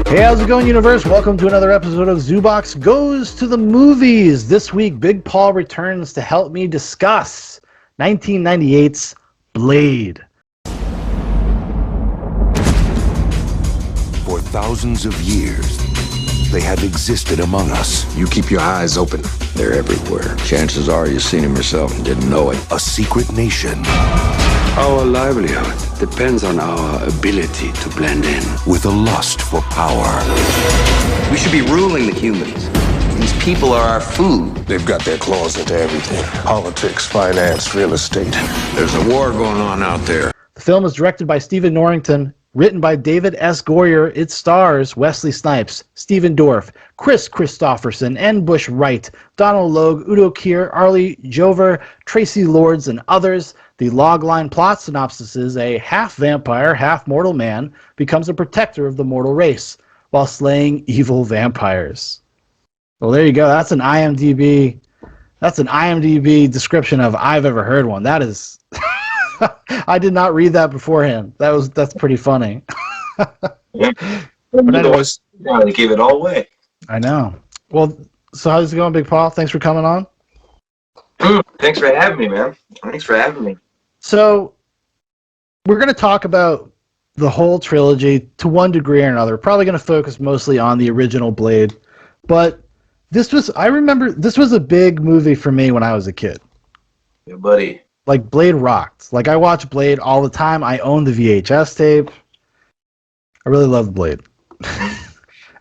Hey, how's it going, universe? Welcome to another episode of Zoobox Goes to the Movies. This week, Big Paul returns to help me discuss 1998's Blade. For thousands of years, they have existed among us. You keep your eyes open. They're everywhere. Chances are you've seen them yourself and didn't know it. A secret nation. Our livelihood depends on our ability to blend in. With a lust for power. We should be ruling the humans. These people are our food. They've got their claws into everything. Politics, finance, real estate. There's a war going on out there. The film is directed by Stephen Norrington, written by David S. Goyer. It stars Wesley Snipes, Stephen Dorff, Chris Christopherson, N. Bush Wright, Donald Logue, Udo Kier, Arlie Jover, Tracy Lords, and others. The logline plot synopsis is a half-vampire, half-mortal man becomes a protector of the mortal race while slaying evil vampires. Well, there you go. That's an IMDb description of I've ever heard one. That is... I did not read that beforehand. That's pretty funny. Yeah. But anyways, they gave it all away. I know. Well, so how's it going, Big Paul? Thanks for coming on. Thanks for having me, man. Thanks for having me. So, we're going to talk about the whole trilogy to one degree or another. We're probably going to focus mostly on the original Blade. But I remember this was a big movie for me when I was a kid. Yeah, buddy. Like, Blade rocked. Like, I watch Blade all the time. I own the VHS tape. I really love Blade.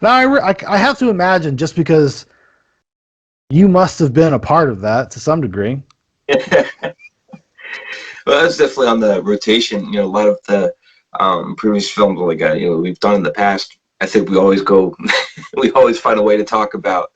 Now, I have to imagine, just because you must have been a part of that to some degree. Well, that's definitely on the rotation. You know, a lot of the previous films we've done in the past, I think we always find a way to talk about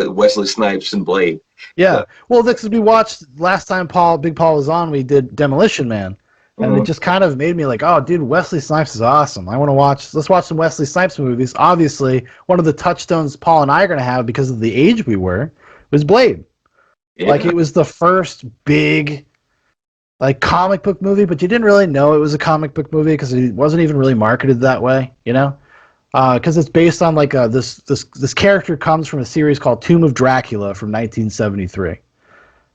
Wesley Snipes and Blade. Yeah. Well, because we watched last time Big Paul was on, we did Demolition Man. And it just kind of made me like, oh, dude, Wesley Snipes is awesome. Let's watch some Wesley Snipes movies. Obviously, one of the touchstones Paul and I are going to have because of the age we were was Blade. Yeah. Like, it was the first big, like, comic book movie, but you didn't really know it was a comic book movie because it wasn't even really marketed that way, you know? Because it's based on, like, this character comes from a series called Tomb of Dracula from 1973.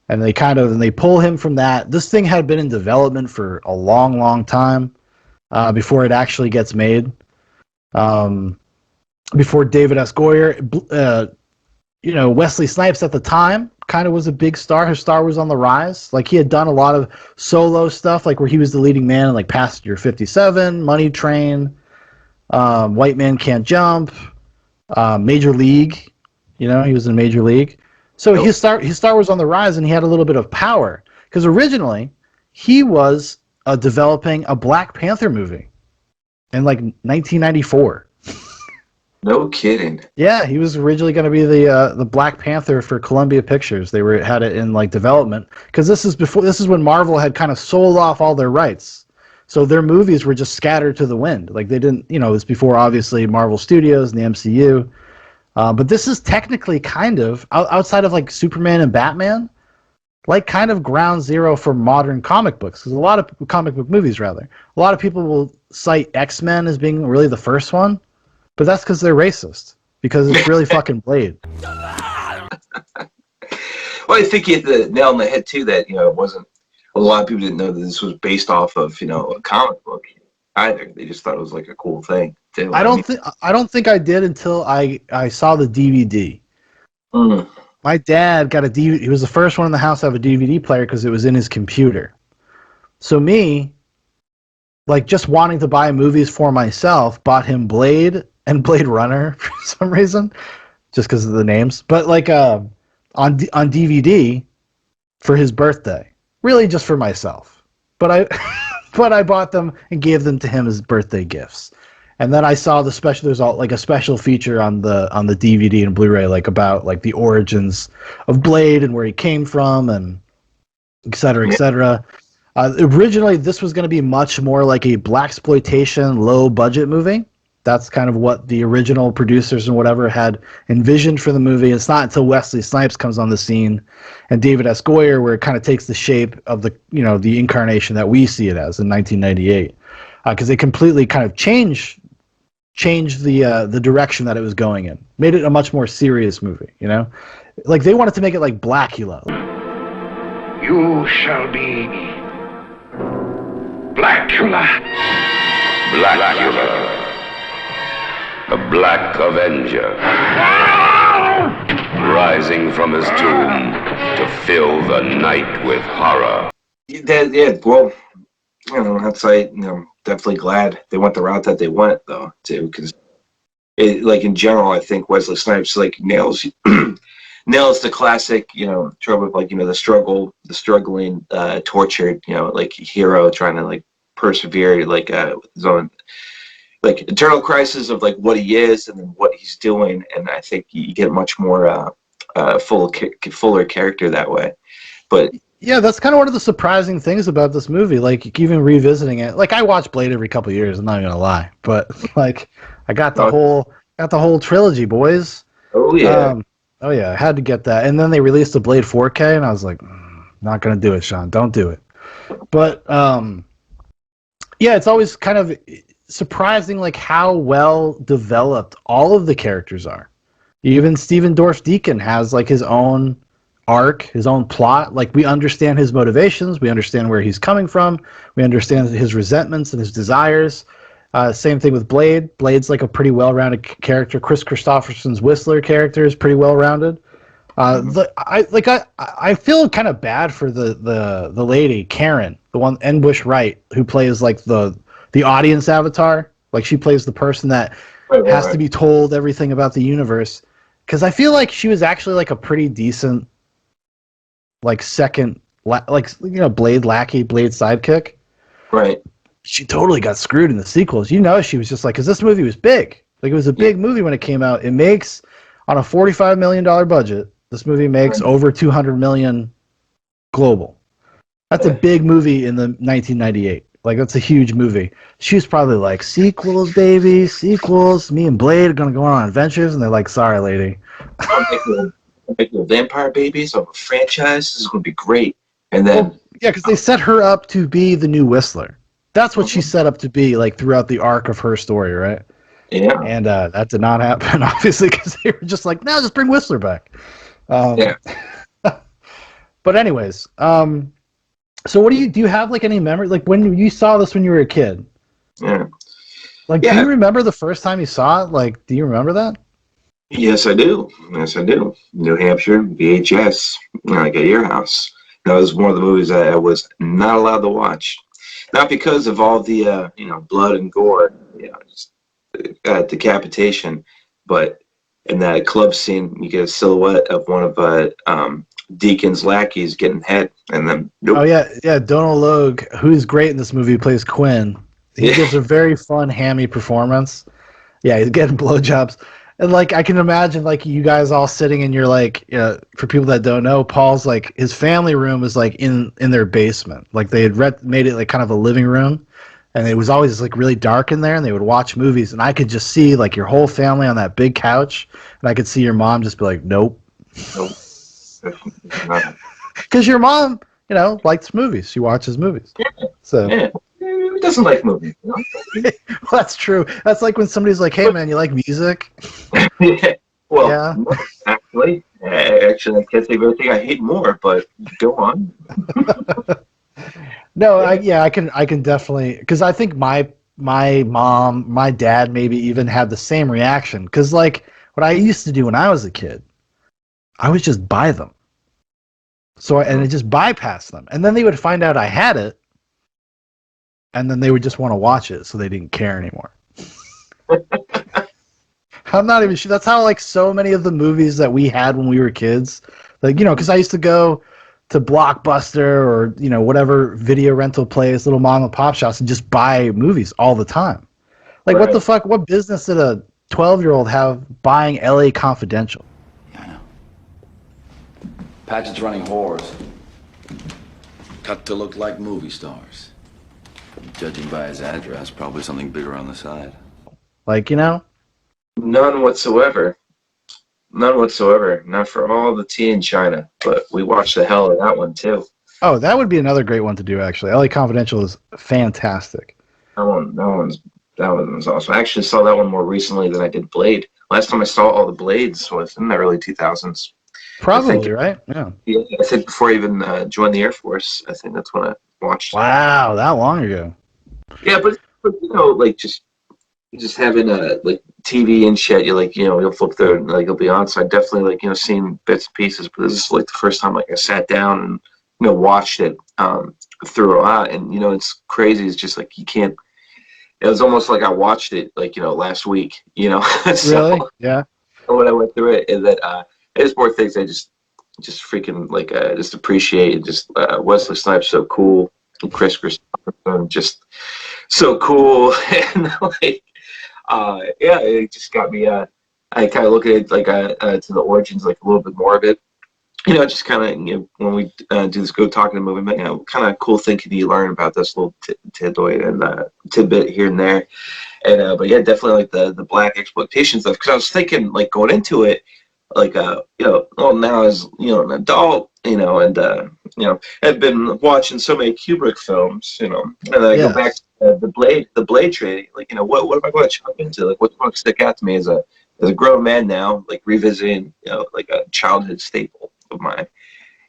And they pull him from that. This thing had been in development for a long, long time before it actually gets made. Before David S. Goyer, Wesley Snipes at the time kind of was a big star. His star was on the rise. Like, he had done a lot of solo stuff, like where he was the leading man in, like, Passenger 57, Money Train, White Man Can't Jump, Major League. He was in Major League. So his star was on the rise, and he had a little bit of power. Because originally, he was developing a Black Panther movie in, like, 1994. No kidding. Yeah, he was originally going to be the Black Panther for Columbia Pictures. They had it in, like, development. Because this is when Marvel had kind of sold off all their rights. So their movies were just scattered to the wind. Like, they didn't, it was before, obviously, Marvel Studios and the MCU. But this is technically kind of, outside of, like, Superman and Batman, like, kind of ground zero for modern comic books. Because a lot of comic book movies, rather. A lot of people will cite X-Men as being really the first one. But that's because they're racist. Because it's really fucking Blade. Well, I think you hit the nail on the head, too, that, it wasn't, a lot of people didn't know that this was based off of, a comic book either. They just thought it was, like, a cool thing. I don't think I did until I saw the DVD. My dad got a DVD. He was the first one in the house to have a DVD player because it was in his computer. So me, like, just wanting to buy movies for myself, bought him Blade and Blade Runner for some reason, just because of the names. But, like, on DVD for his birthday, really just for myself. But I bought them and gave them to him as birthday gifts. And then I saw the special. There's like a special feature on the DVD and Blu-ray, like, about, like, the origins of Blade and where he came from, and et cetera, et cetera. Originally, this was going to be much more like a blaxploitation, low-budget movie. That's kind of what the original producers and whatever had envisioned for the movie. It's not until Wesley Snipes comes on the scene and David S. Goyer where it kind of takes the shape of the incarnation that we see it as in 1998. Because they completely kind of change changed the direction that it was going in. Made it a much more serious movie, you know? Like, they wanted to make it like Blackula. You shall be Blackula. Blackula. The Black Avenger. Rising from his tomb to fill the night with horror. Well, that's definitely glad they went the route that they went, though, too, because like in general, I think Wesley Snipes like nails the classic, trope of like the struggling, tortured, like hero trying to like persevere, like with his own like internal crisis of like what he is and then what he's doing, and I think you get much more fuller character that way. But yeah, that's kind of one of the surprising things about this movie. Like, even revisiting it, like I watch Blade every couple of years. I'm not gonna lie, but like I got the whole trilogy, boys. Oh yeah, oh yeah, I had to get that. And then they released the Blade 4K, and I was like, not gonna do it, Sean. Don't do it. But yeah, it's always kind of surprising, like how well developed all of the characters are. Even Steven Dorff Deacon has like his own arc, his own plot. Like, we understand his motivations, we understand where he's coming from, we understand his resentments and his desires. Same thing with Blade. Blade's like a pretty well-rounded character. Chris Christopherson's Whistler character is pretty well-rounded. I feel kind of bad for the lady Karen, the one N. Bush Wright, who plays like the audience avatar. Like, she plays the person that has to be told everything about the universe. Because I feel like she was actually like a pretty decent, like second, Blade lackey, Blade sidekick. Right. She totally got screwed in the sequels. She was just like, because this movie was big. Like, it was a big movie when it came out. It makes, on a $45 million budget, this movie makes over $200 million global. That's a big movie in the 1998. Like, that's a huge movie. She was probably like, sequels, baby, sequels. Me and Blade are going to go on adventures. And they're like, sorry, lady. I'll make the vampire babies of a franchise. This is going to be great. And then... yeah, because they set her up to be the new Whistler. That's what she's set up to be, like, throughout the arc of her story, right? Yeah. And that did not happen, obviously, because they were just like, no, just bring Whistler back. Yeah. But anyways, so what do you have, like, any memory? Like, when you saw this when you were a kid? Yeah. Like, do you remember the first time you saw it? Like, do you remember that? Yes, I do. Yes, I do. New Hampshire, VHS, like at your house. That was one of the movies that I was not allowed to watch. Not because of all the, blood and gore, just, decapitation, but in that club scene, you get a silhouette of one of Deacon's lackeys getting head, and then... Nope. Oh, yeah, Donald Logue, who's great in this movie, plays Quinn. He gives a very fun, hammy performance. Yeah, he's getting blowjobs. And, like, I can imagine, like, you guys all sitting in your, like, for people that don't know, Paul's, like, his family room is, like, in their basement. Like, they had made it, like, kind of a living room. And it was always, like, really dark in there, and they would watch movies. And I could just see, like, your whole family on that big couch. And I could see your mom just be like, nope. Nope. Because your mom, likes movies. She watches movies. So. Yeah. Who doesn't like movies? Well, that's true. That's like when somebody's like, "Hey, man, you like music?" Well, yeah. Actually, I can't say everything I hate more, but go on. No, I can definitely, because I think my mom, my dad, maybe even had the same reaction. Because like what I used to do when I was a kid, I would just buy them. So I just bypass them, and then they would find out I had it. And then they would just want to watch it, so they didn't care anymore. I'm not even sure. That's how, like, so many of the movies that we had when we were kids, like, because I used to go to Blockbuster or, whatever video rental place, little mom and pop shops, and just buy movies all the time. Like, What the fuck? What business did a 12-year-old have buying LA Confidential? Yeah, I know. Patchett's running whores. Cut to look like movie stars. Judging by his address, probably something bigger on the side. Like, None whatsoever. None whatsoever. Not for all the tea in China, but we watched the hell of that one, too. Oh, that would be another great one to do, actually. LA Confidential is fantastic. That one's That one was awesome. I actually saw that one more recently than I did Blade. Last time I saw all the Blades was in the early 2000s. Probably, right? Yeah. Yeah, I think before I even joined the Air Force, I think that's when I watched. Wow, that long ago. Yeah, but you know, like just having like TV and shit, you'll flip through and like you'll be on. So I definitely like seeing bits and pieces. But this is like the first time like I sat down and watched it through a lot. And it's crazy. It's just like you can't. It was almost like I watched it like last week. So, Really? Yeah. When I went through it, and that there's more things I just freaking like just appreciate. Just Wesley Snipes so cool, and Chris Christopherson just so cool, and like yeah, it just got me. I kind of look at it like to the origins, like a little bit more of it. Just kind of when we do this go talking movement, kind of cool thing can you learn about this little tidbit and tidbit here and there, and but yeah, definitely like the black exploitation stuff. Because I was thinking like going into it, like well now as an adult, and I've been watching so many Kubrick films, and I go back to the Blade Trinity, like what am I going to jump into? Like what's going to stick out to me as a grown man now, like revisiting like a childhood staple of mine,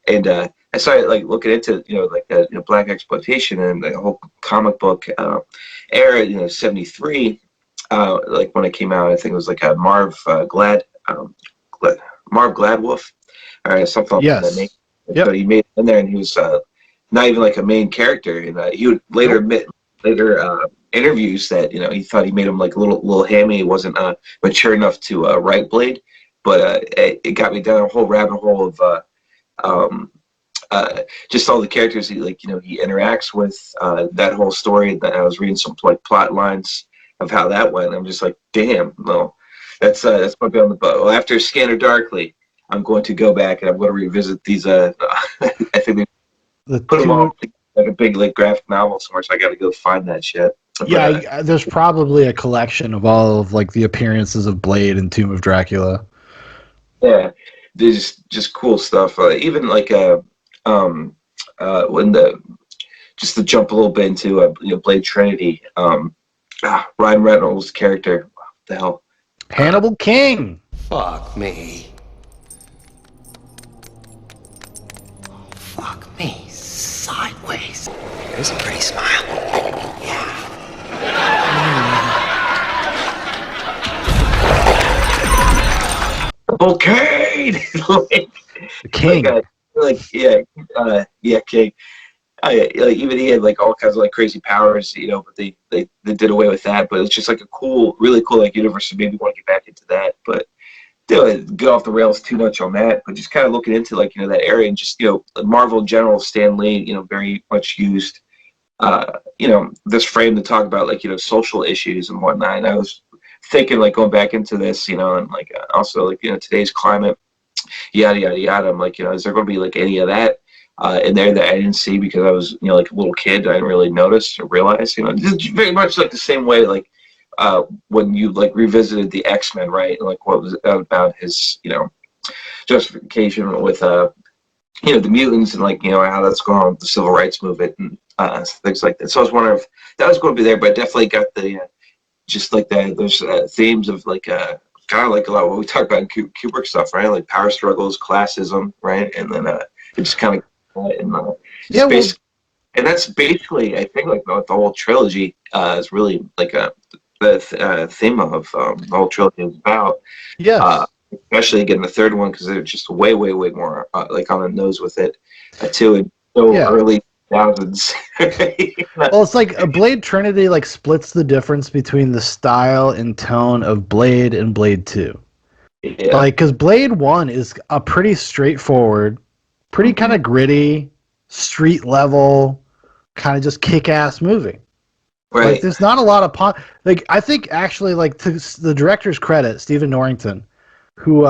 and I started like looking into like black exploitation and the whole comic book era, 73, like when it came out. I think it was like a Marv Gladwolf or something like that. Yep. So he made it in there, and he was not even like a main character, and he would later admit interviews that he thought he made him like a little hammy. He wasn't mature enough to write Blade, but it got me down a whole rabbit hole of just all the characters he interacts with, that whole story. That I was reading some like plot lines of how that went. I'm just like, damn, no, that's might be on the boat. Well, after Scanner Darkly, I'm going to go back and I'm going to revisit these. I think they put them all like a big like graphic novel somewhere, so I got to go find that shit. Yeah, there's probably a collection of all of like the appearances of Blade and Tomb of Dracula. Yeah, there's just cool stuff. Even like when just to jump a little bit into Blade Trinity. Ryan Reynolds' character, what the hell? Hannibal King. Fuck me. Fuck me. Sideways. There's a pretty smile. Yeah. Cocaine. The King. King. Like even he had like all kinds of like crazy powers, but they did away with that. But it's just like a cool, really cool like universe. And maybe want to get back into that, but get off the rails too much on that. But just kind of looking into like that area, and just Marvel in general, Stan Lee, very much used this frame to talk about like social issues and whatnot. And I was thinking like going back into this, and like also like today's climate, yada yada yada. I'm like, is there going to be like any of that in there that I didn't see because I was like a little kid? I didn't really notice or realize. It's very much like the same way like when you like revisited the X-Men, right? Like what was about his justification with the mutants and like how that's going on with the civil rights movement and things like that. So I was wondering if that was going to be there, but I definitely got the just like those themes of like kind of like a lot of what we talk about in Kubrick stuff, right? Like power struggles, classism, right? And then it just kind of and that's basically I think like the whole trilogy is really like the theme of the whole trilogy is about. Yes. Especially getting the third one because they're just way more like on the nose with it too, and so early thousands. Well, it's like a Blade Trinity like splits the difference between the style and tone of Blade and Blade 2. Yeah. Like, because Blade 1 is a pretty straightforward, pretty kind of gritty, street level, kind of just kick-ass movie. Right. Like, there's not a lot of like I think actually like to the director's credit, Stephen Norrington, who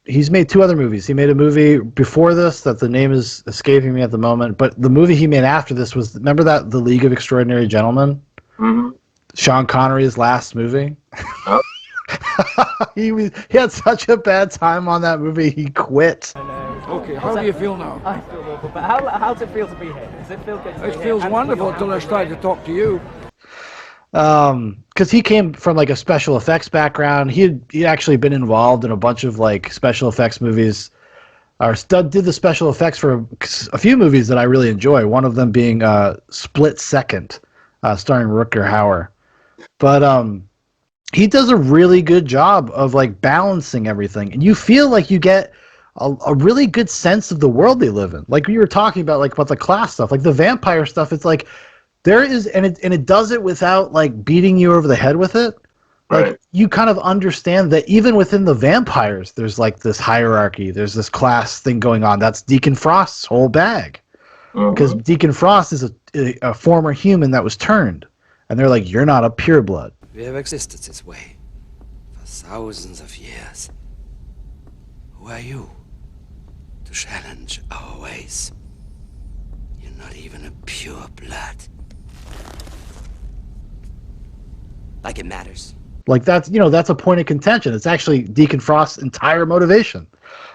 he's made 2 other movies. He made a movie before this that the name is escaping me at the moment, but the movie he made after this was, remember that The League of Extraordinary Gentlemen? Mm-hmm. Sean Connery's last movie. Oh. he had such a bad time on that movie, he quit. Okay, how do you feel now? I feel awful, but how does it feel to be here? Does it feel good? It feels wonderful until I start to talk to you. Because he came from like a special effects background. He'd actually been involved in a bunch of like special effects movies, or did the special effects for a few movies that I really enjoy. One of them being Split Second, starring Rutger Hauer. But he does a really good job of like balancing everything, and you feel like you get a really good sense of the world they live in. Like you were talking about, like about the class stuff, like the vampire stuff. It's like there is, and it does it without like beating you over the head with it. Like Right. you kind of understand that even within the vampires, there's like this hierarchy. There's this class thing going on. That's Deacon Frost's whole bag, because Deacon Frost is a former human that was turned, and they're like, you're not a pureblood. We have existed this way for thousands of years. Who are you to challenge our ways? You're not even a pure blood. Like it matters. Like that's a point of contention. It's actually Deacon Frost's entire motivation,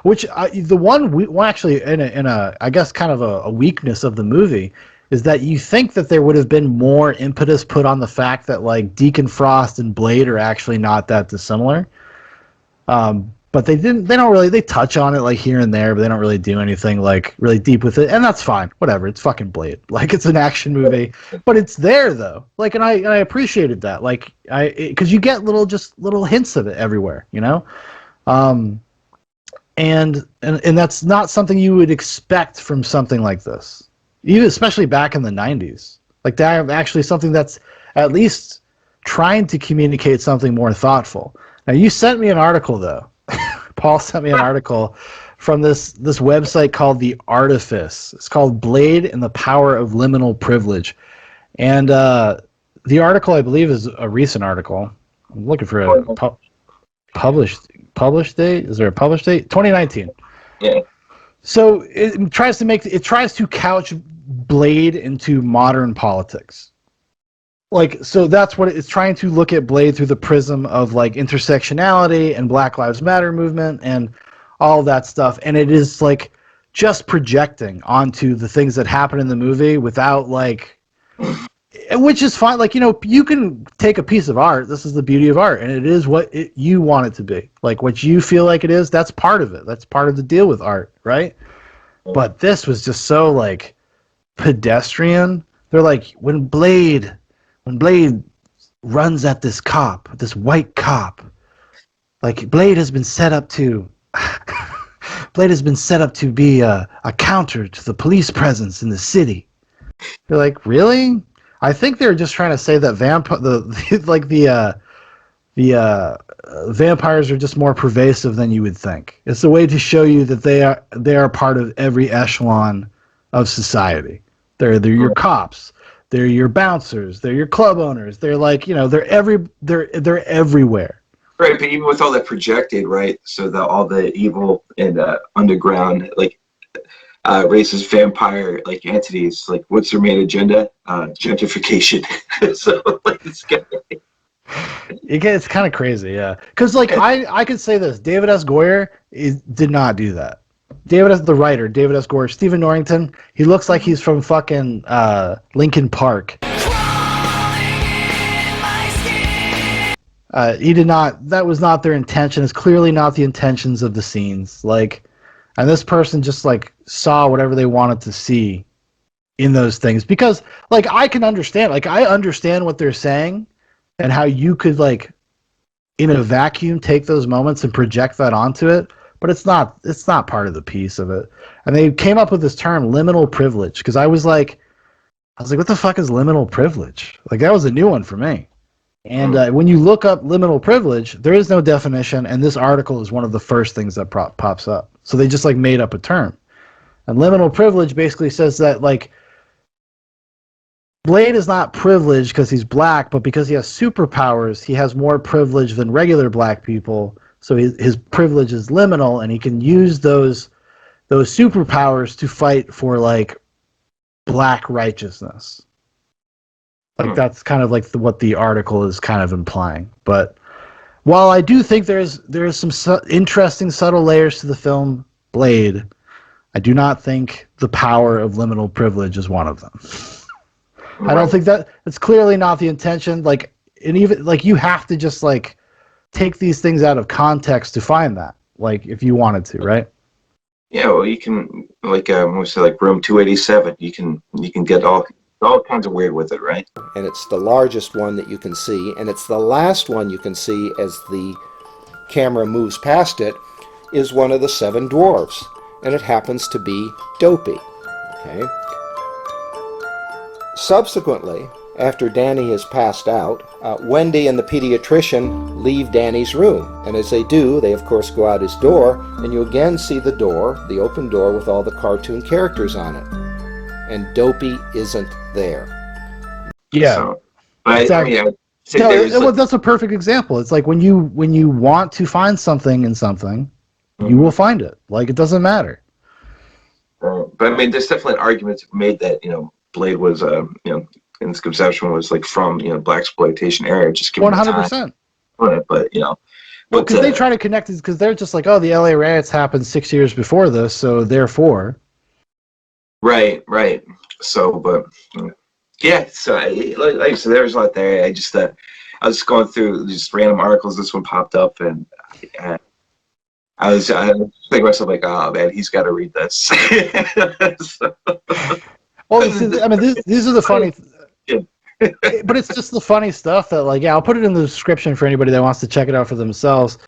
which actually in a I guess kind of a weakness of the movie is that you think that there would have been more impetus put on the fact that like Deacon Frost and Blade are actually not that dissimilar. But they didn't. They don't really. They touch on it like here and there, but they don't really do anything like really deep with it, and that's fine. Whatever. It's fucking Blade. Like it's an action movie, but it's there though. Like, and I appreciated that. Like because you get little hints of it everywhere, you know. And that's not something you would expect from something like this, even especially back in the 90s. Like that actually something that's at least trying to communicate something more thoughtful. Now you sent me an article though. Paul sent me an article from this website called The Artifice. It's called Blade and the Power of Liminal Privilege. And the article, I believe, is a recent article. I'm looking for a published date. Is there a published date? 2019. Yeah. So it tries to couch Blade into modern politics. Like, so that's what it's trying to look at Blade through the prism of like intersectionality and Black Lives Matter movement and all that stuff. And it is like just projecting onto the things that happen in the movie without like, which is fine. Like, you know, you can take a piece of art. This is the beauty of art. And it is what you want it to be. Like what you feel like it is, that's part of it. That's part of the deal with art, right? But this was just so like pedestrian. They're like, when Blade runs at this cop, this white cop, like Blade has been set up to be a counter to the police presence in the city. You're like, really? I think they're just trying to say that vampires are just more pervasive than you would think. It's a way to show you that they are part of every echelon of society. They're your cops. They're your bouncers. They're your club owners. They're like, you know, they're everywhere. Right, but even with all that projected, right? So that all the evil and underground, like racist vampire like entities, like what's their main agenda? Gentrification. So like it's kind of crazy, yeah. Because like I could say this: David S. Goyer did not do that. David S. Goyer, Stephen Norrington, he looks like he's from fucking Linkin Park. He did not. That was not their intention. It's clearly not the intentions of the scenes. Like, and this person just like saw whatever they wanted to see in those things. Because like I can understand. Like I understand what they're saying and how you could like in a vacuum take those moments and project that onto it. But it's not part of the piece of it. And they came up with this term, liminal privilege, because I was like, what the fuck is liminal privilege? Like that was a new one for me. And when you look up liminal privilege, there is no definition, and this article is one of the first things that pops up. So they just like made up a term. And liminal privilege basically says that like Blade is not privileged because he's black, but because he has superpowers, he has more privilege than regular black people. So his privilege is liminal, and he can use those superpowers to fight for like black righteousness. Like that's kind of like what the article is kind of implying. But while I do think there is some interesting subtle layers to the film Blade, I do not think the power of liminal privilege is one of them. I don't think that it's clearly not the intention. Like, and even like you have to just like take these things out of context to find that. Like, if you wanted to, right? Yeah, well, you can like we say like room 287. You can get all kinds of weird with it, right? And it's the largest one that you can see, and it's the last one you can see as the camera moves past it, is one of the 7 dwarfs, and it happens to be Dopey. Okay. Subsequently, after Danny has passed out, Wendy and the pediatrician leave Danny's room, and as they do, they of course go out his door, and you again see the door, the open door with all the cartoon characters on it, and Dopey isn't there. Yeah, so, but exactly. That's a perfect example. It's like when you want to find something in something, you will find it. Like, it doesn't matter. But I mean, there's definitely an argument made that Blade was in its conception was like from black exploitation era, just 100%. But because they try to connect it because they're just like, oh, the LA riots happened 6 years before this, so therefore. Right. So, but yeah, so like I said, there's a lot there. I was going through just random articles. This one popped up, and I was thinking to myself like, oh man, he's got to read this. So. Well, I mean, these are the funny. But it's just the funny stuff that, like, yeah, I'll put it in the description for anybody that wants to check it out for themselves.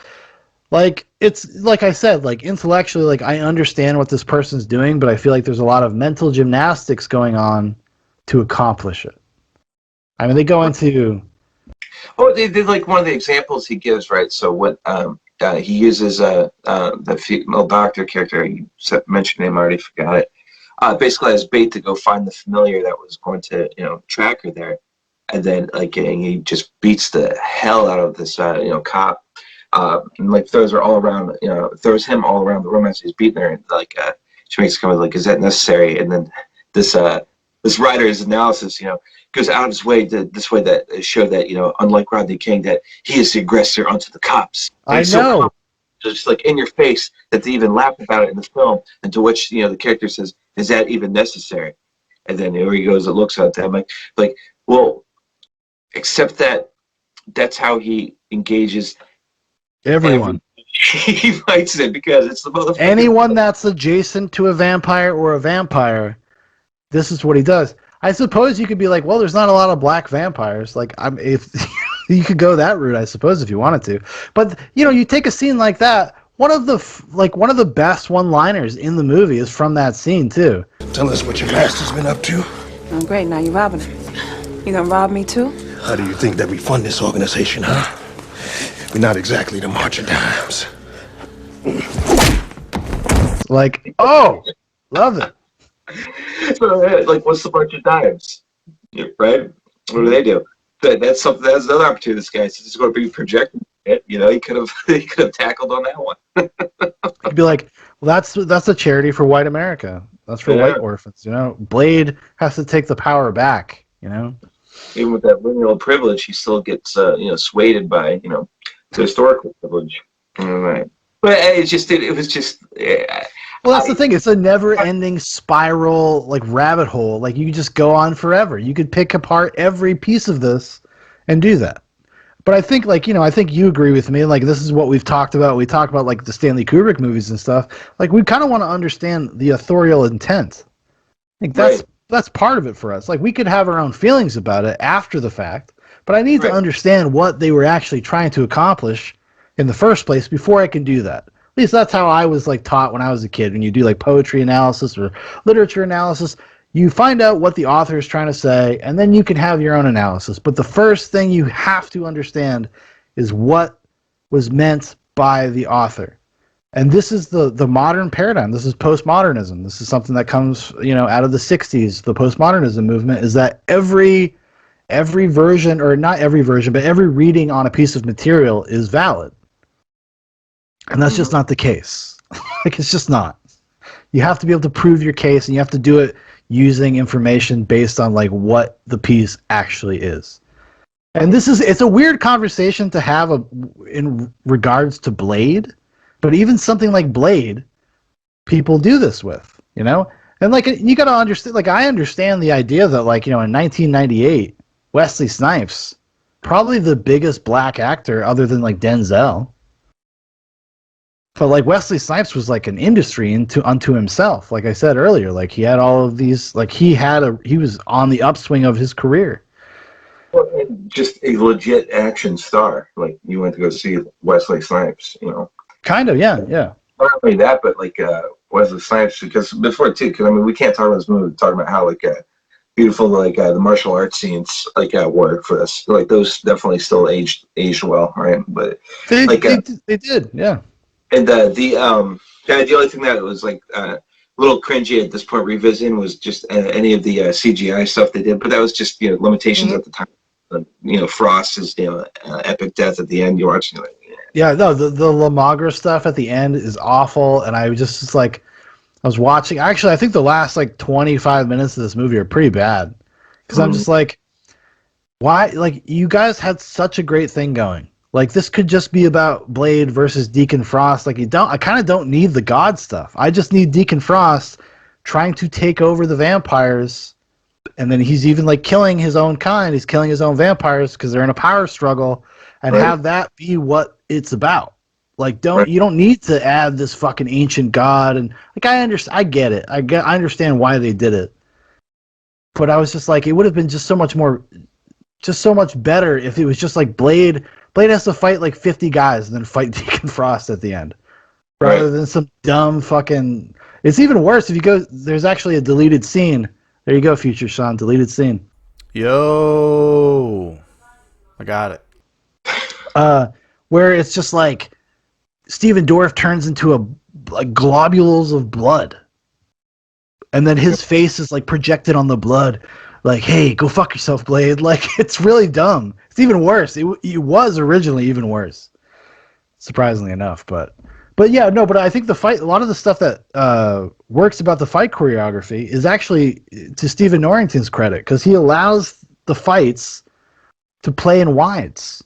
Like, it's like I said, like, intellectually, like, I understand what this person's doing, but I feel like there's a lot of mental gymnastics going on to accomplish it. I mean, they go into. Oh, they did like one of the examples he gives, right? So what he uses the female doctor character. You mentioned him, I already forgot it. Basically as bait to go find the familiar that was going to track her there, and then like he just beats the hell out of this cop, and like throws her all around, throws him all around the room as he's beating her, and like she makes a comment like, is that necessary? And then this writer's analysis goes out of his way to this way that show that unlike Rodney King, that he is the aggressor onto the cops. I know. Just like in your face that they even laugh about it in the film, and to which the character says, "Is that even necessary?" And then here he goes and looks at them like, well, except that's how he engages everyone. He fights it because it's the motherfucker. Anyone that's adjacent to a vampire or a vampire, this is what he does. I suppose you could be like, well, there's not a lot of black vampires. Like, if you could go that route, I suppose, if you wanted to. But you take a scene like that. One of the best one-liners in the movie is from that scene too. Tell us what your master's been up to. Oh, great. Now you're robbing him. You gonna rob me too? How do you think that we fund this organization, huh? We're not exactly the March of Dimes. Like, oh, love it. So, like, what's the March of Dimes? Right? What do they do? That's something. That's another opportunity. This guy says he's going to be projecting it. He could have tackled on that one. He'd be like, well, that's a charity for white America. That's for white orphans. Blade has to take the power back. Even with that lineal privilege, he still gets swayed by the historical privilege. Right. But it was just. Well, that's the thing. It's a never-ending spiral, like rabbit hole. Like, you could just go on forever. You could pick apart every piece of this and do that. But I think, I think you agree with me. Like, this is what we've talked about. We talk about like the Stanley Kubrick movies and stuff. Like, we kind of want to understand the authorial intent. I think that's part of it for us. Like, we could have our own feelings about it after the fact, but I need to understand what they were actually trying to accomplish in the first place before I can do that. At least that's how I was taught when I was a kid. When you do poetry analysis or literature analysis, you find out what the author is trying to say, and then you can have your own analysis. But the first thing you have to understand is what was meant by the author. And this is the modern paradigm. This is postmodernism. This is something that comes out of the 60s. The postmodernism movement is that every version, or not every version, but every reading on a piece of material is valid. And that's just not the case. It's just not. You have to be able to prove your case, and you have to do it using information based on what the piece actually is. And it's a weird conversation to have in regards to Blade, but even something like Blade, people do this with, And like you got to understand, like I understand the idea that like in 1998, Wesley Snipes, probably the biggest black actor other than like Denzel. But like Wesley Snipes was like an industry unto himself. Like I said earlier, like he had all of these, like he was on the upswing of his career. Well, and just a legit action star. Like you went to go see Wesley Snipes, Kind of, yeah. Not only that, but like Wesley Snipes, because before too, because I mean we can't talk about this movie, talk about how like beautiful like the martial arts scenes like were for us. Like those definitely still aged well, right? But they did, yeah. And the only thing that was like a little cringy at this point revisiting was just any of the CGI stuff they did, but that was just limitations at the time. Frost's epic death at the end. You watch, you're like, yeah, no, the Lamagra stuff at the end is awful, and I was just like, I was watching. Actually, I think the last like 25 minutes of this movie are pretty bad because I'm just like, why? Like, you guys had such a great thing going. Like, this could just be about Blade versus Deacon Frost. Like, I kind of don't need the God stuff. I just need Deacon Frost trying to take over the vampires, and then he's even like killing his own kind. He's killing his own vampires because they're in a power struggle, and have that be what it's about. Like, you don't need to add this fucking ancient god. And like, I get it. I understand why they did it. But I was just like, it would have been just so much better if it was just like Blade has to fight like 50 guys and then fight Deacon Frost at the end, rather than some dumb fucking. It's even worse if you go. There's actually a deleted scene. There you go, Future Sean. Deleted scene. Yo, I got it. Where it's just like Steven Dorff turns into like globules of blood, and then his face is like projected on the blood. Like, hey, go fuck yourself, Blade. Like, it's really dumb. It's even worse. It was originally even worse, surprisingly enough. But yeah, no. But I think the fight, a lot of the stuff that works about the fight choreography is actually to Stephen Norrington's credit, because he allows the fights to play in wides.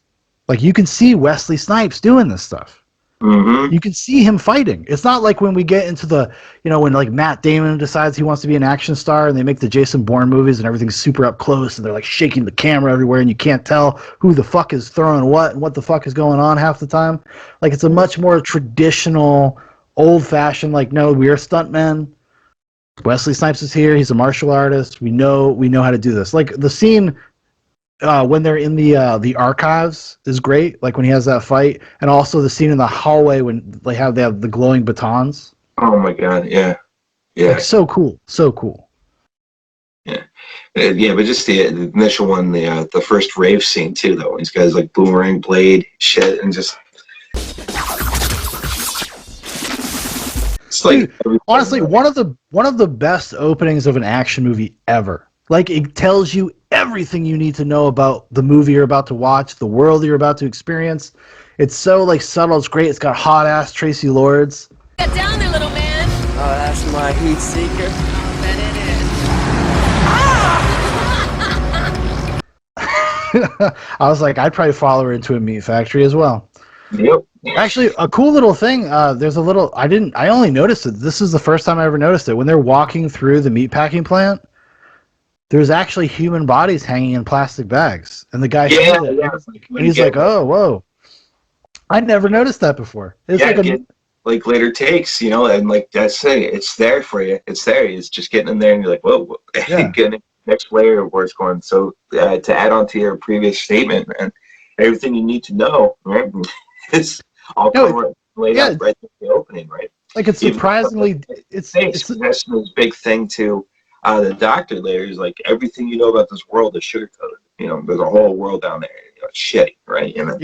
Like, you can see Wesley Snipes doing this stuff. You can see him fighting. It's not like when we get into the, when like Matt Damon decides he wants to be an action star and they make the Jason Bourne movies and everything's super up close and they're like shaking the camera everywhere and you can't tell who the fuck is throwing what and what the fuck is going on half the time. Like, it's a much more traditional, old-fashioned, like, no, we're stuntmen. Wesley Snipes is here. He's a martial artist. We know how to do this. Like, the scene when they're in the archives is great, like when he has that fight, and also the scene in the hallway when they have the glowing batons. Oh my god, yeah. Like, so cool. Yeah, but just the initial one, the first rave scene too, though. These guys like boomerang blade shit and just. It's like, dude, honestly, one of the best openings of an action movie ever. Like, it tells you everything you need to know about the movie you're about to watch, the world you're about to experience. It's so like subtle. It's great. It's got hot ass Tracy Lords. Get down there, little man. Oh, that's my heat seeker. I'll bet it is. I was like, I'd probably follow her into a meat factory as well. Yep. Actually, a cool little thing. There's a little. I only noticed it. This is the first time I ever noticed it. When they're walking through the meatpacking plant, there's actually human bodies hanging in plastic bags, and the guy sees it, and he's like, "Oh, whoa! I never noticed that before." It's like later takes, and like that's it. It's there for you. It's there. It's just getting in there, and you're like, "Whoa!" Getting the next layer of where it's going. So to add on to your previous statement, and everything you need to know, right? It's all laid out right at the opening, right? Like, it's surprisingly, it's that's this big thing too. The doctor later is like, everything you know about this world is sugarcoated. There's a whole world down there. It's shitty, right? And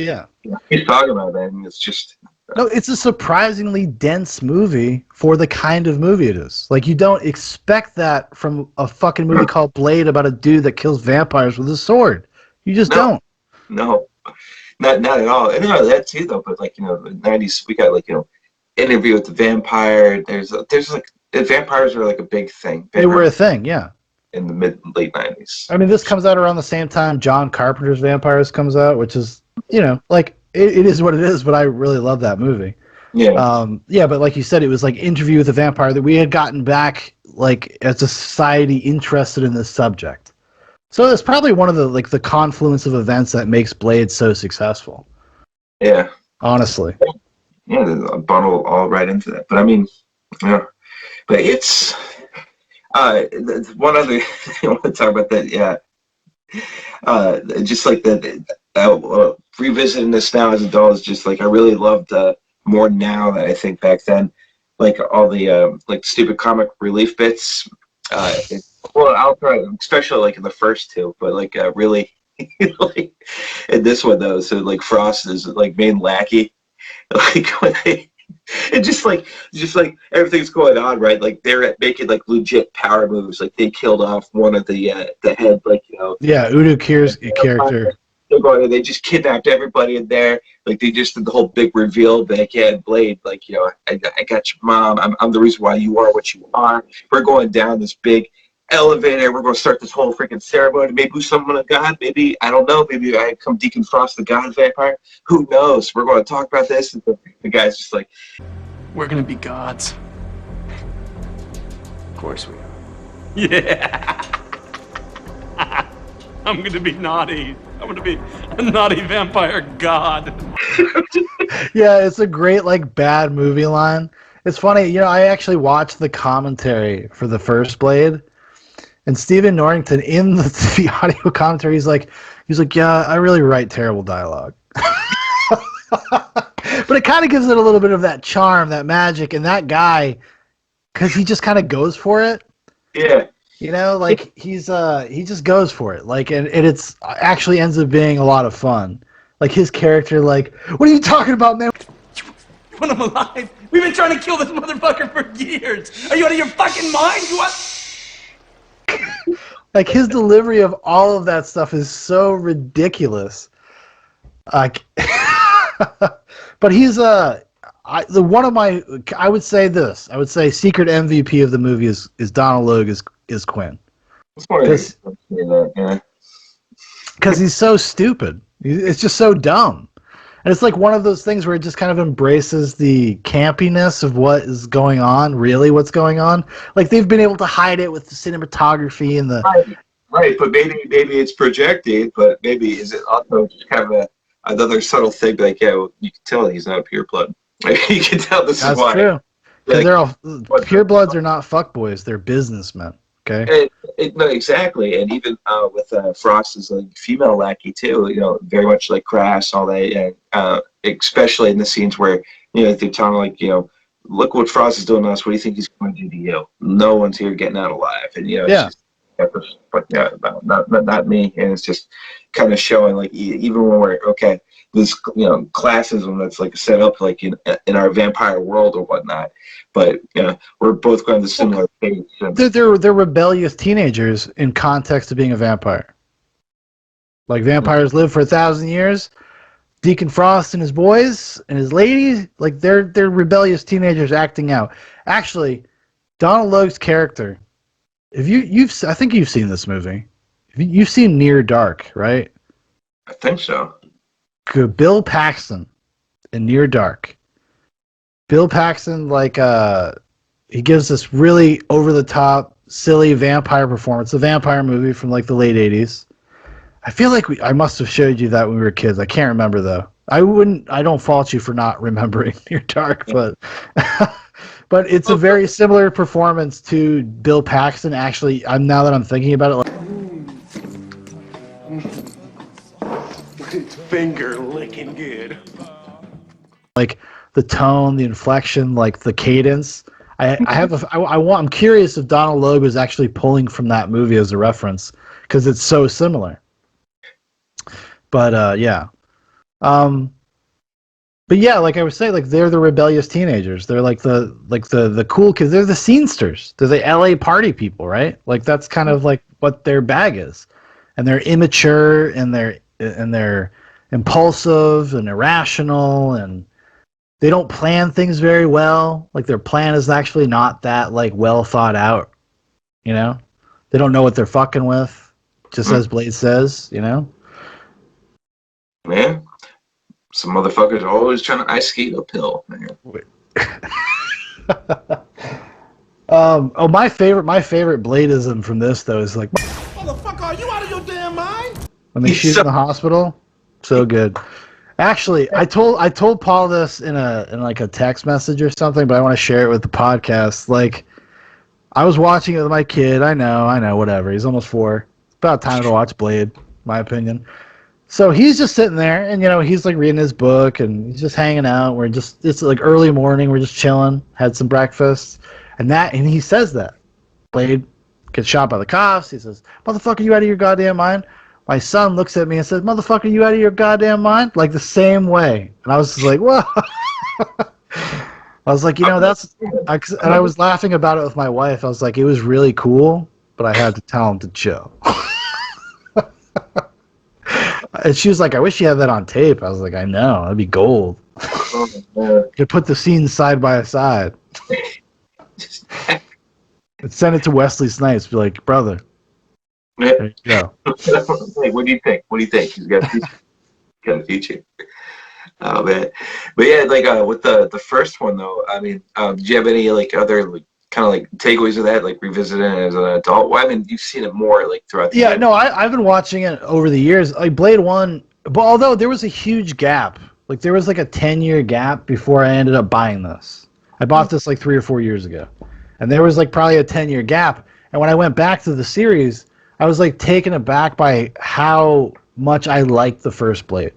he's talking about that, and it's just no. It's a surprisingly dense movie for the kind of movie it is. Like, you don't expect that from a fucking movie called Blade about a dude that kills vampires with a sword. You just don't. No, not at all. And that too, though. But like, the '90s, we got like Interview with the Vampire. There's like. The vampires were like a big thing. They were a thing, yeah. In the late 90s. I mean, this comes out around the same time John Carpenter's Vampires comes out, which is, like, it is what it is, but I really love that movie. Yeah, but like you said, it was like Interview with a Vampire that we had gotten back like as a society interested in this subject. So it's probably one of the confluence of events that makes Blade so successful. Yeah. Honestly. Yeah, I'll bundle all right into that. But I mean, yeah. But it's one other thing I want to talk about that. Yeah. Just like revisiting this now as an adult is just like I really loved more now that I think back then, like all the like stupid comic relief bits. Well, I'll try, especially like in the first two, but like really, like in this one though, so like Frost is like main lackey, like when they. And just like everything's going on, right? Like they're making like legit power moves. Like they killed off one of the head, like Yeah, Udo Kier's character. They're going and they just kidnapped everybody in there. Like they just did the whole big reveal that Blade, like I got your mom. I'm the reason why you are what you are. We're going down this big elevator. We're going to start this whole freaking ceremony. Maybe we summon a god. Maybe I don't know. Maybe I come Deacon Frost, the god vampire. Who knows? We're going to talk about this. And the guy's just like, we're gonna be gods. Of course we are. Yeah. I'm gonna be naughty. I'm gonna be a naughty vampire god. Yeah, it's a great like bad movie line. It's funny, I actually watched the commentary for the first Blade, and Stephen Norrington in the audio commentary, he's like, yeah, I really write terrible dialogue. But it kind of gives it a little bit of that charm, that magic, and that guy, because he just kind of goes for it. Yeah. Like he just goes for it. Like, and it's actually ends up being a lot of fun. Like his character, like, what are you talking about, man? You want him alive? We've been trying to kill this motherfucker for years. Are you out of your fucking mind? You what? Like his delivery of all of that stuff is so ridiculous. Like, but he's I would say secret MVP of the movie is Donald Logue is Quinn. Because he's so stupid. It's just so dumb. And it's like one of those things where it just kind of embraces the campiness of what is going on, really what's going on. Like they've been able to hide it with the cinematography and the... Right, but maybe it's projected, but maybe is it also just kind of another subtle thing, like, well, you can tell he's not a pure blood. You can tell this is why. That's true. Because Like, they're all... Purebloods are not fuckboys, they're businessmen. Okay. No, exactly, and even with Frost as a female lackey too, very much like crass, all that, especially in the scenes where they're telling look what Frost is doing to us. What do you think he's going to do to you? No one's here getting out alive, and it's just, but yeah, not me, and it's just kind of showing like even when we're this classism that's like set up like in our vampire world or whatnot. But we're both going to similar things. They're rebellious teenagers in context of being a vampire. Like vampires live for 1,000 years. Deacon Frost and his boys and his ladies, like they're rebellious teenagers acting out. Actually, Donald Logue's character, I think you've seen this movie. You've seen Near Dark, right? I think so. Bill Paxton in Near Dark. Bill Paxton, he gives this really over-the-top, silly vampire performance. A vampire movie from, the late 80s. I feel like I must have showed you that when we were kids. I can't remember, though. I don't fault you for not remembering Near Dark, but but it's a very similar performance to Bill Paxton, actually. Now that I'm thinking about it... It's finger licking good. The tone, the inflection, the cadence. I'm curious if Donald Logue was actually pulling from that movie as a reference because it's so similar. But yeah, but yeah, like I was saying, they're the rebellious teenagers. They're the cool kids. They're the scenesters. They're the LA party people, right? That's kind of what their bag is, and they're immature and they're impulsive and irrational and. They don't plan things very well. Their plan is actually not that well thought out. They don't know what they're fucking with. Just as Blade says. Yeah. some motherfuckers are always trying to ice skate uphill, man. My favorite Bladeism from this though is like, Motherfucker, are you out of your damn mind? when they shoot in the hospital. So good. Actually, I told Paul this in like a text message or something, but I want to share it with the podcast. Like, I was watching it with my kid. I know, whatever. He's almost 4. It's about time to watch Blade, my opinion. So he's just sitting there, and he's like reading his book, and he's just hanging out. It's like early morning. We're just chilling, had some breakfast, and he says that Blade gets shot by the cops. He says, "Motherfucker, you out of your goddamn mind?" My son looks at me and says, "Motherfucker, you out of your goddamn mind?" Like the same way, and I was just like, "Whoa." I was like, that's, and I was laughing about it with my wife. I was like, it was really cool, but I had to tell him to chill. And she was like, "I wish you had that on tape." I was like, "I know, that'd be gold." Could put the scenes side by side. And send it to Wesley Snipes. Be like, "Brother, there you go." Hey, what do you think? What do you think? He's got a future. Oh man, but yeah, like with the first one though, I mean, did you have any like other like kind of like takeaways of that, like revisiting it as an adult? Well, I mean, you've seen it more like throughout the years. No, I've been watching it over the years. Like Blade 1, but although there was a huge gap, like there was like a 10-year gap before I ended up buying this. I bought this like 3 or 4 years ago, and there was like probably a 10-year gap. And when I went back to the series, I was like taken aback by how much I liked the first Blade.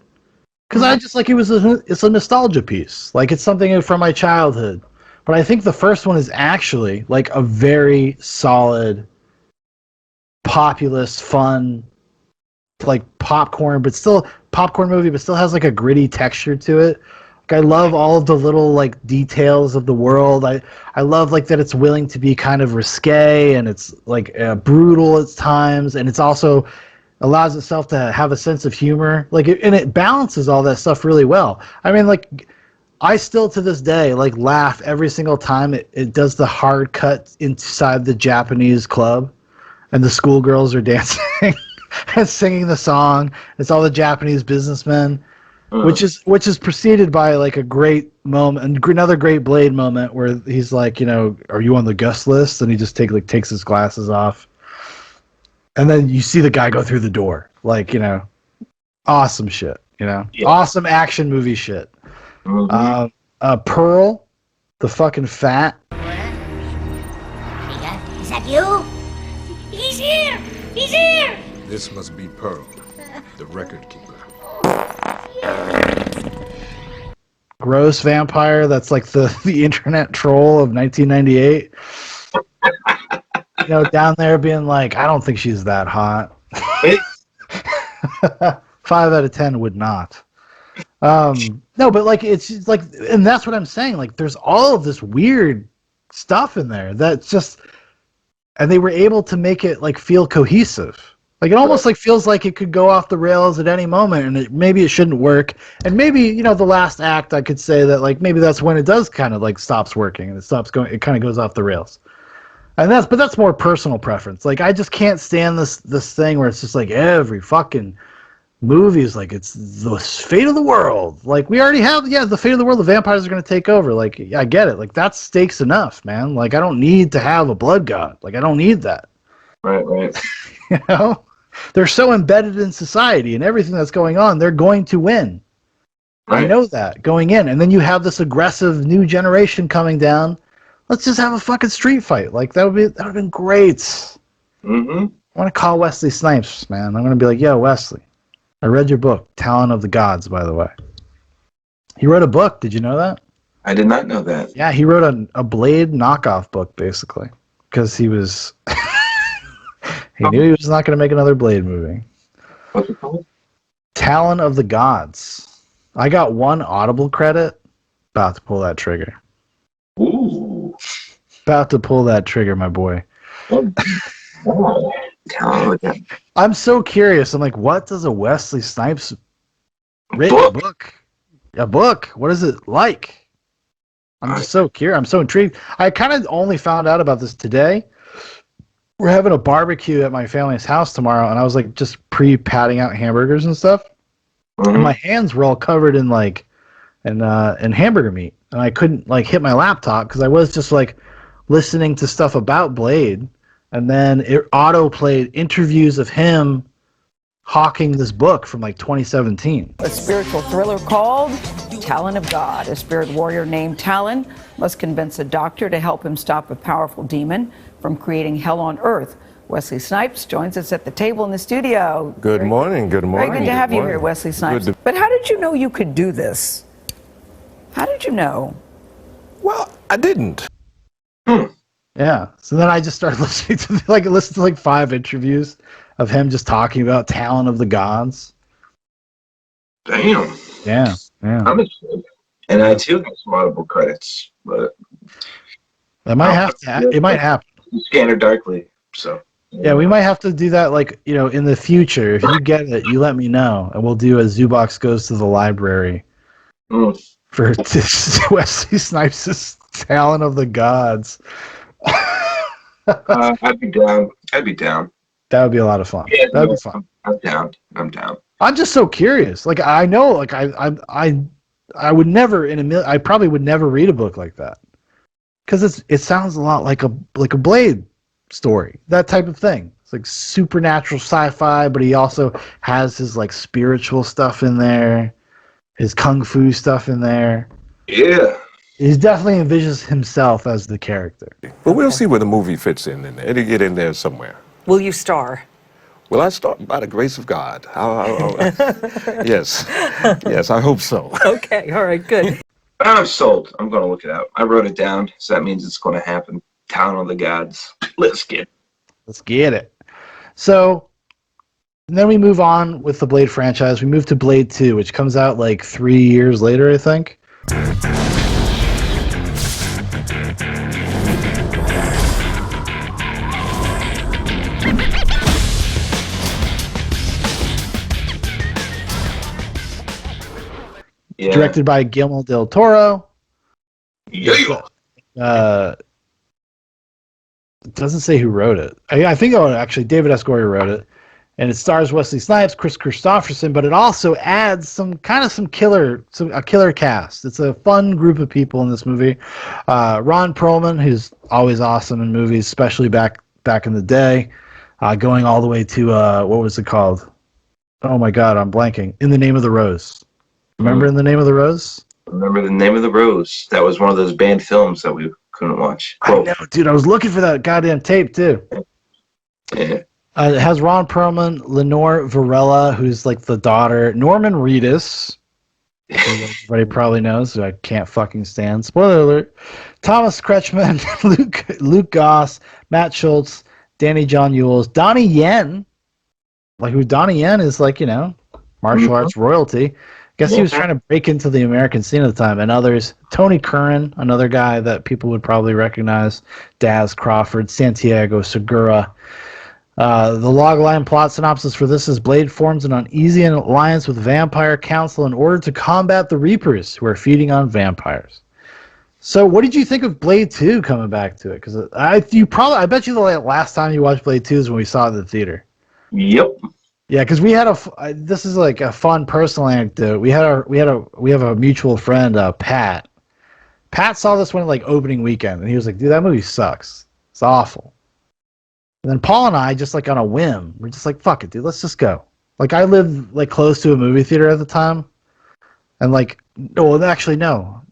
Because I just like it's a nostalgia piece. Like it's something from my childhood. But I think the first one is actually like a very solid, populist, fun, like popcorn movie, but still has like a gritty texture to it. Like I love all of the little like details of the world. I love like that it's willing to be kind of risque and it's like brutal at times, and it's also allows itself to have a sense of humor. And it balances all that stuff really well. I mean, like, I still to this day like laugh every single time it does the hard cut inside the Japanese club, and the schoolgirls are dancing and singing the song. It's all the Japanese businessmen, which is preceded by like a great moment, another great Blade moment where he's like, "Are you on the guest list?" And he just takes his glasses off. And then you see the guy go through the door. Like, awesome shit, Yeah. Awesome action movie shit. Mm-hmm. Pearl, the fucking fat. Is that you? He's here! He's here! This must be Pearl, the record keeper. Gross vampire that's like the internet troll of 1998. Down there being like, "I don't think she's that hot." 5 out of 10 would not. No, but like it's just like, and that's what I'm saying. Like, there's all of this weird stuff in there that's just, and they were able to make it like feel cohesive. Like it almost like feels like it could go off the rails at any moment, and maybe it shouldn't work. And maybe the last act, I could say that like maybe that's when it does kind of like stops working and it stops going. It kind of goes off the rails. And that's more personal preference. Like I just can't stand this thing where it's just like every fucking movie is like it's the fate of the world. Like we already have the fate of the world. The vampires are going to take over. Like I get it. Like that's stakes enough, man. Like I don't need to have a blood god. Like I don't need that. Right. They're so embedded in society and everything that's going on. They're going to win. Right. I know that going in, and then you have this aggressive new generation coming down. Let's just have a fucking street fight. Like that would have been great. Mm-hmm. I want to call Wesley Snipes, man. I'm gonna be like, "Yo, Wesley, I read your book, Talon of the Gods, by the way." He wrote a book. Did you know that? I did not know that. Yeah, he wrote a Blade knockoff book, basically, because he was he knew he was not going to make another Blade movie. What's it called? Talon of the Gods. I got 1 Audible credit. About to pull that trigger. Ooh. About to pull that trigger, my boy. I'm so curious. I'm like, what does a Wesley Snipes written book? A book? What is it like? I'm just so curious. I'm so intrigued. I kind of only found out about this today. We're having a barbecue at my family's house tomorrow, and I was like just pre-patting out hamburgers and stuff. and my hands were all covered in like in hamburger meat, and I couldn't like hit my laptop because I was just like listening to stuff about Blade, and then it auto played interviews of him hawking this book from like 2017. A spiritual thriller called Talon of God. A spirit warrior named Talon must convince a doctor to help him stop a powerful demon from creating hell on earth. Wesley Snipes joins us at the table in the studio. Good morning. Good morning. Very good to have you here, Wesley Snipes. But how did you know you could do this? How did you know? Well, I didn't. Yeah. So then I just started listening to like 5 interviews of him just talking about Talon of the Gods. Damn. Yeah. I'm excited. And I too have some Audible credits, but it might have to. It might happen. Scanner Darkly. So. Yeah, we might have to do that, like, you know, in the future. If you get it, you let me know, and we'll do a Zoobox Goes to the Library for Wesley Snipes' Talon of the Gods. I'd be down. That would be a lot of fun. Yeah, That'd be fun. I'm down. I'm just so curious. Like, I know, like, I would never I probably would never read a book like that, because it sounds a lot like a Blade story, that type of thing. It's like supernatural sci-fi, but he also has his like spiritual stuff in there, his kung fu stuff in there. Yeah, he definitely envisions himself as the character. But we'll see where the movie fits in there. It'll get in there somewhere. Will you star? Will I star? By the grace of God. Yes, I hope so. Okay, all right, good. I'm sold. I'm going to look it out. I wrote it down, so that means it's going to happen. Talon of the Gods. Let's get it. So, and then we move on with the Blade franchise. We move to Blade 2, which comes out like 3 years later, I think. Yeah. Directed by Guillermo del Toro. Yeah. It doesn't say who wrote it. I think actually David S. Goyer wrote it, and it stars Wesley Snipes, Chris Christopherson, but it also adds a killer cast. It's a fun group of people in this movie. Ron Perlman, who's always awesome in movies, especially back in the day, going all the way to what was it called? Oh my God, I'm blanking. In the Name of the Rose. Remember In the Name of the Rose? Remember The Name of the Rose. That was one of those banned films that we couldn't watch. I know, dude. I was looking for that goddamn tape too. Yeah. It has Ron Perlman, Lenore Varela, who's like the daughter, Norman Reedus, who everybody probably knows, who I can't fucking stand. Spoiler alert. Thomas Kretschmann, Luke Goss, Matt Schultz, Danny John Ewells, Donnie Yen, like who Donnie Yen is, like, you know, martial arts royalty. Guess he was trying to break into the American scene at the time, and others. Tony Curran, another guy that people would probably recognize. Daz Crawford, Santiago Segura. The logline plot synopsis for this is: Blade forms an uneasy alliance with Vampire Council in order to combat the Reapers, who are feeding on vampires. So, what did you think of Blade 2 coming back to it? Because I bet you the last time you watched Blade 2 is when we saw it in the theater. Yep. Yeah, because we had this is like a fun personal anecdote. We have a mutual friend, Pat. Pat saw this one like opening weekend, and he was like, "Dude, that movie sucks. It's awful." And then Paul and I, just like on a whim, we're just like, "Fuck it, dude, let's just go." Like, I lived like close to a movie theater at the time, and like, no,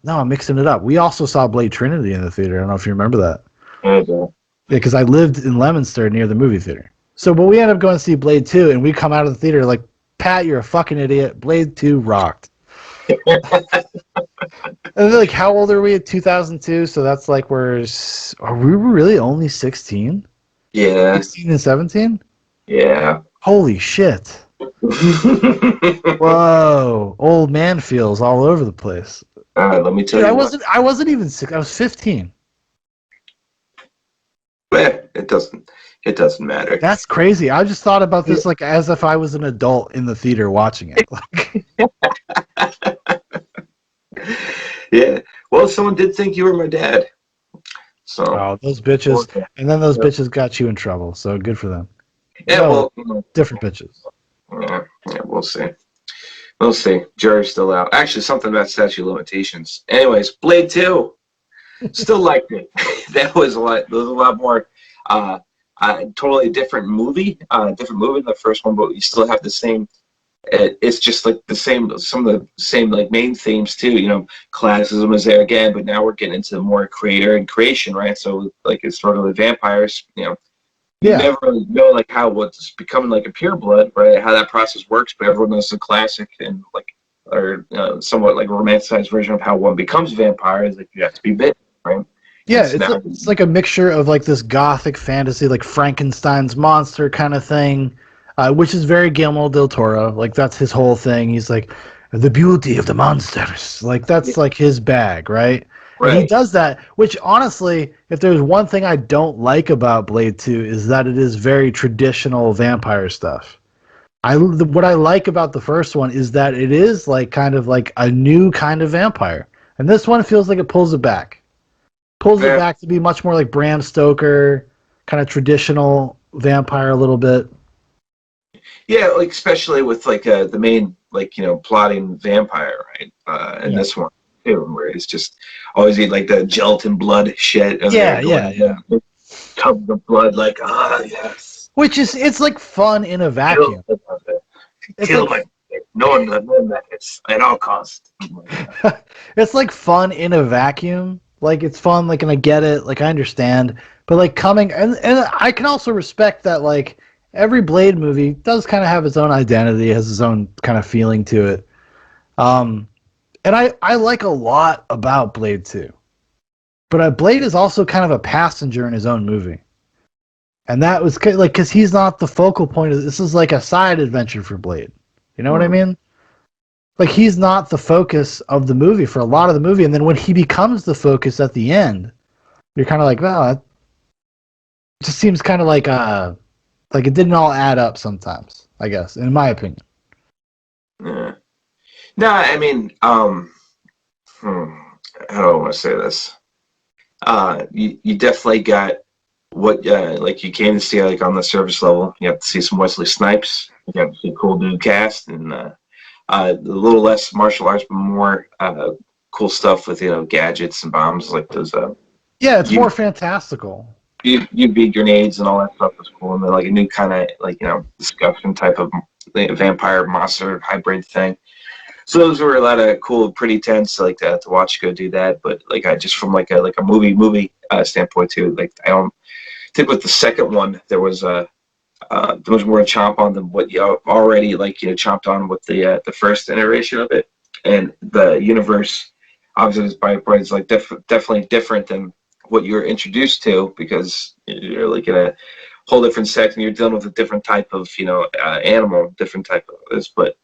I'm mixing it up. We also saw Blade Trinity in the theater. I don't know if you remember that. Okay. Yeah, because I lived in Leominster near the movie theater. So, but we ended up going to see Blade 2, and we come out of the theater like, "Pat, you're a fucking idiot. Blade 2 rocked." And like, how old are we at 2002? So that's like, are we really only 16? Yeah. 16 and 17? Yeah. Holy shit. Whoa. Old man feels all over the place. Let me tell you. I wasn't even 6. I was 15. It doesn't matter. That's crazy. I just thought about this like as if I was an adult in the theater watching it. Yeah. Well, someone did think you were my dad. So. Oh, those bitches. And then those bitches got you in trouble. So good for them. Yeah, well, different bitches. Yeah, we'll see. We'll see. Jury's still out. Actually, something about statute of limitations. Anyways, Blade 2. Still liked it. That was a lot. There was a lot more. Totally different movie. Different movie than the first one, but you still have the same. It's just like the same. Some of the same like main themes too. You know, classism is there again, but now we're getting into more creator and creation, right? So like it's sort of the vampires. You know, you never really know like how what's becoming like a pureblood, right? How that process works, but everyone knows the classic and like or somewhat like a romanticized version of how one becomes a vampire is like you have to be bitten, right? Yeah, it's like a mixture of like this gothic fantasy, like Frankenstein's monster kind of thing, which is very Guillermo del Toro. Like that's his whole thing. He's like the beauty of the monsters. Like that's like his bag, right? And he does that. Which honestly, if there's one thing I don't like about Blade 2 is that it is very traditional vampire stuff. What I like about the first one is that it is like kind of like a new kind of vampire, and this one feels like it pulls it back. Pulls it back to be much more like Bram Stoker, kind of traditional vampire a little bit. Yeah, like especially with like the main like plotting vampire, right? And this one too, where it's just always eat like the gelatin blood shit. And tubs of blood, like yes. Which is it's like fun in a vacuum. Kill my no methods at all costs. It's like fun in a vacuum. Like it's fun, like, and I get it, like I understand, but like coming and I can also respect that like every Blade movie does kind of have its own identity, has its own kind of feeling to it. And I like a lot about Blade 2, but Blade is also kind of a passenger in his own movie, and that was like because he's not the focal point of this. Is like a side adventure for Blade. You know what I mean? Like he's not the focus of the movie for a lot of the movie, and then when he becomes the focus at the end, you're kind of like, well, it just seems kind of like it didn't all add up sometimes. I guess, in my opinion. Yeah. No, I mean, how do I want to say this? You definitely got what like you came to see like on the surface level. You have to see some Wesley Snipes. You have to see a cool new cast and. A little less martial arts, but more cool stuff with gadgets and bombs like those. Yeah, it's more fantastical. UV grenades and all that stuff was cool, and then like a new kind of like discussion type of vampire monster hybrid thing. So those were a lot of cool, pretty tense like to watch go do that. But like I just from like a movie standpoint too. Like I don't think with the second one there was more to chomp on than what you already chomped on with the first iteration of it, and the universe obviously is like definitely different than what you're introduced to because you're like in a whole different sex and you're dealing with a different type of animal, different type of this. But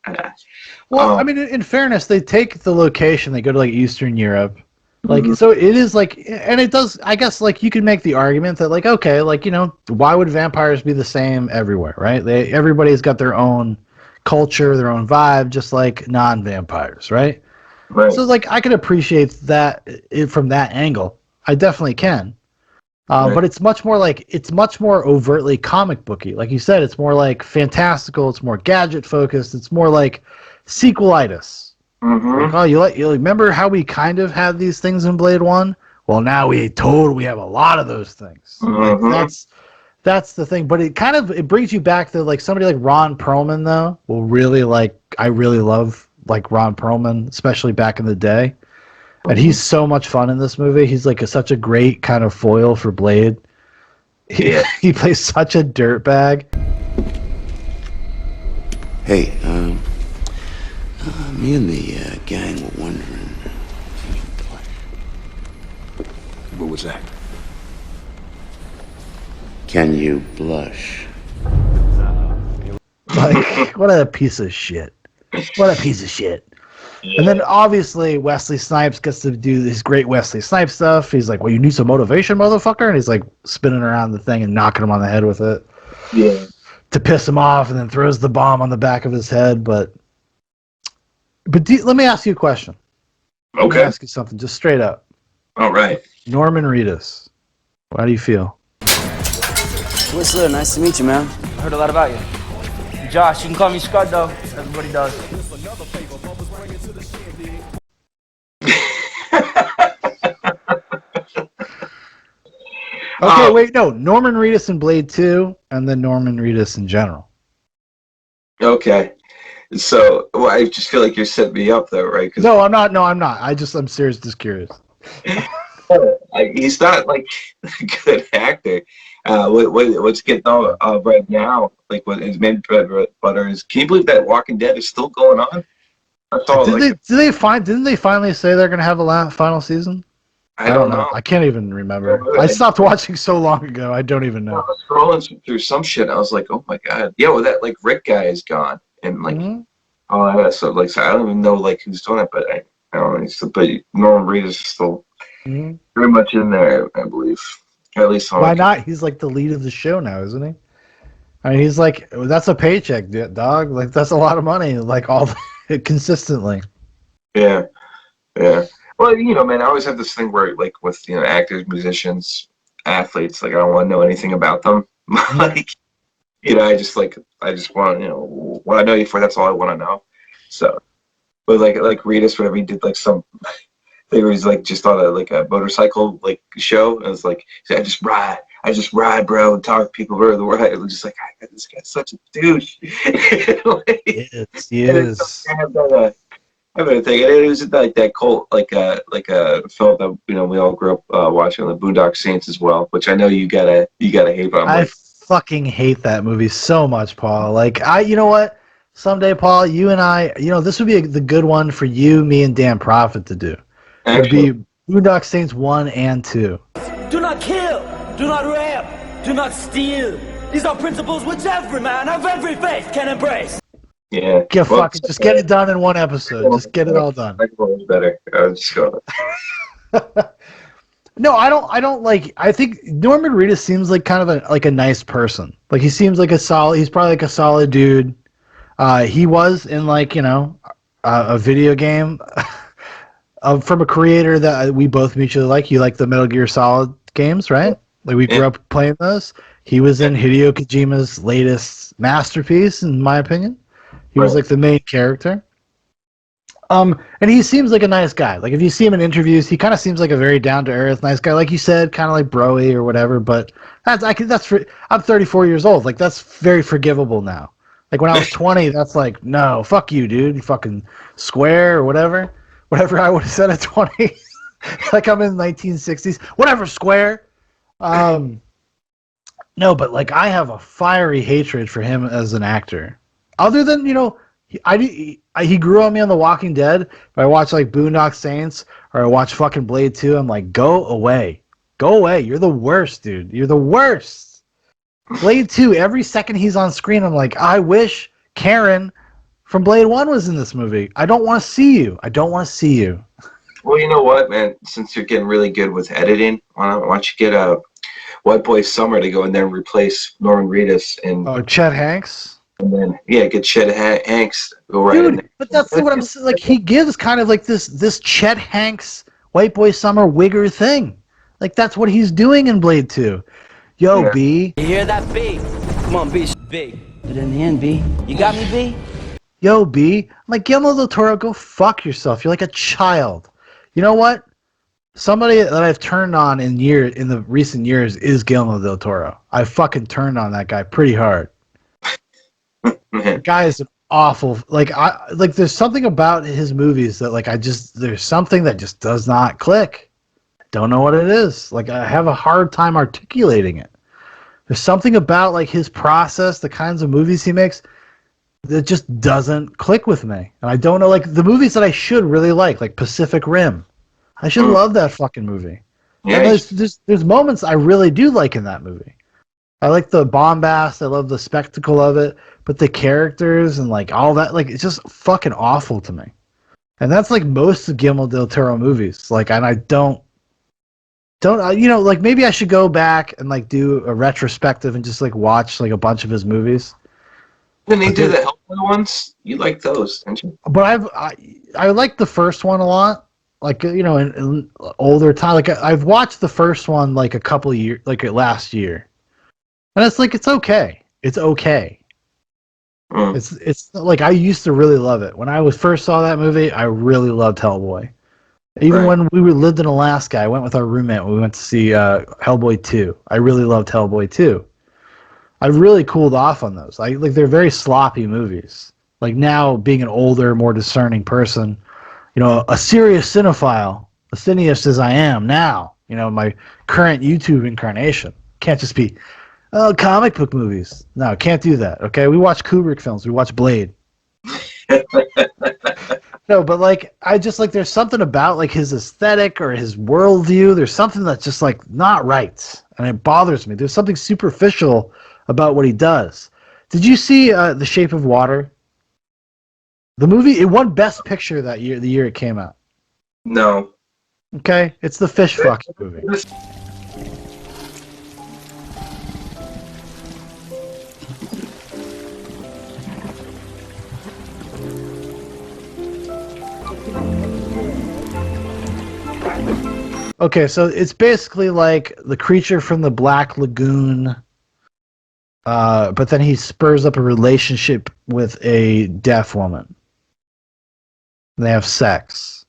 well, I mean, in fairness, they take the location, they go to like Eastern Europe. Like so it is like, and it does, I guess, like you can make the argument that like, okay, like, why would vampires be the same everywhere, right? Everybody's got their own culture, their own vibe, just like non-vampires, right? So like I can appreciate that from that angle. I definitely can. But it's much more overtly comic booky. Like you said, it's more like fantastical, it's more gadget focused, it's more like sequelitis. Like, oh, you remember how we kind of had these things in Blade 1? Well, now we have a lot of those things. Like, that's the thing. But it brings you back to like somebody like Ron Perlman though. Will really I really love like Ron Perlman, especially back in the day. And he's so much fun in this movie. He's like such a great kind of foil for Blade. He plays such a dirtbag. Hey, me and the gang were wondering. What was that? Can you blush? Like, what a piece of shit. What a piece of shit. Yeah. And then obviously Wesley Snipes gets to do this great Wesley Snipes stuff. He's like, well, you need some motivation, motherfucker? And he's like spinning around the thing and knocking him on the head with it. Yeah. To piss him off, and then throws the bomb on the back of his head. But let me ask you a question. Okay. Let me ask you something just straight up. All right. Norman Reedus. How do you feel? Whistler, nice to meet you, man. I heard a lot about you. Josh, you can call me Scud, though. Everybody does. Okay, wait, no. Norman Reedus in Blade 2, and then Norman Reedus in general. Okay. So, well, I just feel like you're setting me up, though, right? No, I'm not. No, I'm not. I'm serious, just curious. He's not, like, a good actor. What's getting all right now, like, what his main butter is, can you believe that Walking Dead is still going on? That's all, Didn't they finally say they're going to have a final season? I don't know. I can't even remember. I stopped watching so long ago. I don't even know. I was scrolling through some shit. I was like, oh my god. Yeah, well, that like Rick guy is gone, and like all that stuff. Like, so I don't even know like who's doing it, but I don't know. But Norman Reedus is still very much in there, I believe. At least why not? He's like the lead of the show now, isn't he? I mean, he's like, that's a paycheck, dog. Like, that's a lot of money. Like all consistently. Yeah. Well, man, I always have this thing where, like, with actors, musicians, athletes, like, I don't want to know anything about them. Like, I just want, what I know you for, that's all I want to know. So, but like Reedus, whenever he did like some thing where he's like just on a motorcycle like show, and it's like, I just ride, bro, and talk to people around the world. It was just like, this guy's such a douche. Like, yes, he is. I'm gonna think it was like that cult, like a film that we all grew up watching, the Boondock Saints as well, which I know you gotta hate. But I fucking hate that movie so much, Paul. Like you know what? Someday, Paul, you and I, this would be the good one for you, me, and Dan Prophet to do. It would be Boondock Saints 1 and 2. Do not kill, do not rape, do not steal. These are principles which every man of every faith can embrace. Yeah. Just get it done in one episode. Just get it all done. Better. Just go. No, I don't like. I think Norman Reedus seems like kind of a nice person. Like he seems like he's probably like a solid dude. He was in a video game from a creator that we both mutually like. You like the Metal Gear Solid games, right? Like we grew up playing those. He was in Hideo Kojima's latest masterpiece, in my opinion. He was like the main character. And he seems like a nice guy. Like if you see him in interviews, he kind of seems like a very down to earth, nice guy. Like you said, kind of like bro-y or whatever. But I'm 34 years old. Like that's very forgivable now. Like when I was 20, that's like, no, fuck you, dude. You fucking square or whatever. Whatever I would have said at 20. Like I'm in the 1960s. Whatever, square. No, but like I have a fiery hatred for him as an actor. Other than, he grew on me on The Walking Dead. If I watch like Boondock Saints or I watch fucking Blade 2, I'm like, go away. Go away. You're the worst, dude. You're the worst. Blade 2, every second he's on screen, I'm like, I wish Karen from Blade 1 was in this movie. I don't want to see you. I don't want to see you. Well, you know what, man? Since you're getting really good with editing, why don't you get White Boy Summer to go in there and replace Norman Reedus and Chet Hanks? And then get Chet Hanks go right in there. But that's what I'm saying. Like he gives kind of like this Chet Hanks White Boy Summer wigger thing. Like that's what he's doing in Blade 2. Yo, B. You hear that, B? Come on, B. B. But in the end, B, you got me, B? Yo, B. I'm like, Guillermo del Toro, go fuck yourself. You're like a child. You know what? Somebody that I've turned on in the recent years is Guillermo del Toro. I fucking turned on that guy pretty hard. The guy is an awful. There's something about his movies that there's something that just does not click. Don't know what it is. Like I have a hard time articulating it. There's something about like his process, the kinds of movies he makes, that just doesn't click with me. And I don't know, like the movies that I should really like Pacific Rim. I should love that fucking movie. Yeah. And there's moments I really do like in that movie. I like the bombast. I love the spectacle of it. But the characters and like all that, like it's just fucking awful to me. And that's like most of Guillermo del Toro movies. Like, and I don't, like maybe I should go back and like do a retrospective and just like watch like a bunch of his movies. Didn't he do the Hellboy ones? You like those, didn't you? But I like the first one a lot. Like in older time, like I've watched the first one like a couple of years, like last year, and it's like it's okay. It's okay. It's like I used to really love it. When I first saw that movie, I really loved Hellboy. Even when we lived in Alaska, I went with our roommate. We went to see Hellboy 2. I really loved Hellboy 2. I really cooled off on those. Like they're very sloppy movies. Like now, being an older, more discerning person, a serious cinephile, a cineast as I am now, my current YouTube incarnation, can't just be, comic book movies. No, can't do that. Okay, we watch Kubrick films. We watch Blade. No, but like I just like there's something about like his aesthetic or his worldview. There's something that's just like not right, and it bothers me. There's something superficial about what he does. Did you see The Shape of Water? The movie, it won Best Picture that year, the year it came out. No. Okay, it's the fish fucking movie. Okay, so it's basically like the creature from the Black Lagoon, but then he spurs up a relationship with a deaf woman. And they have sex.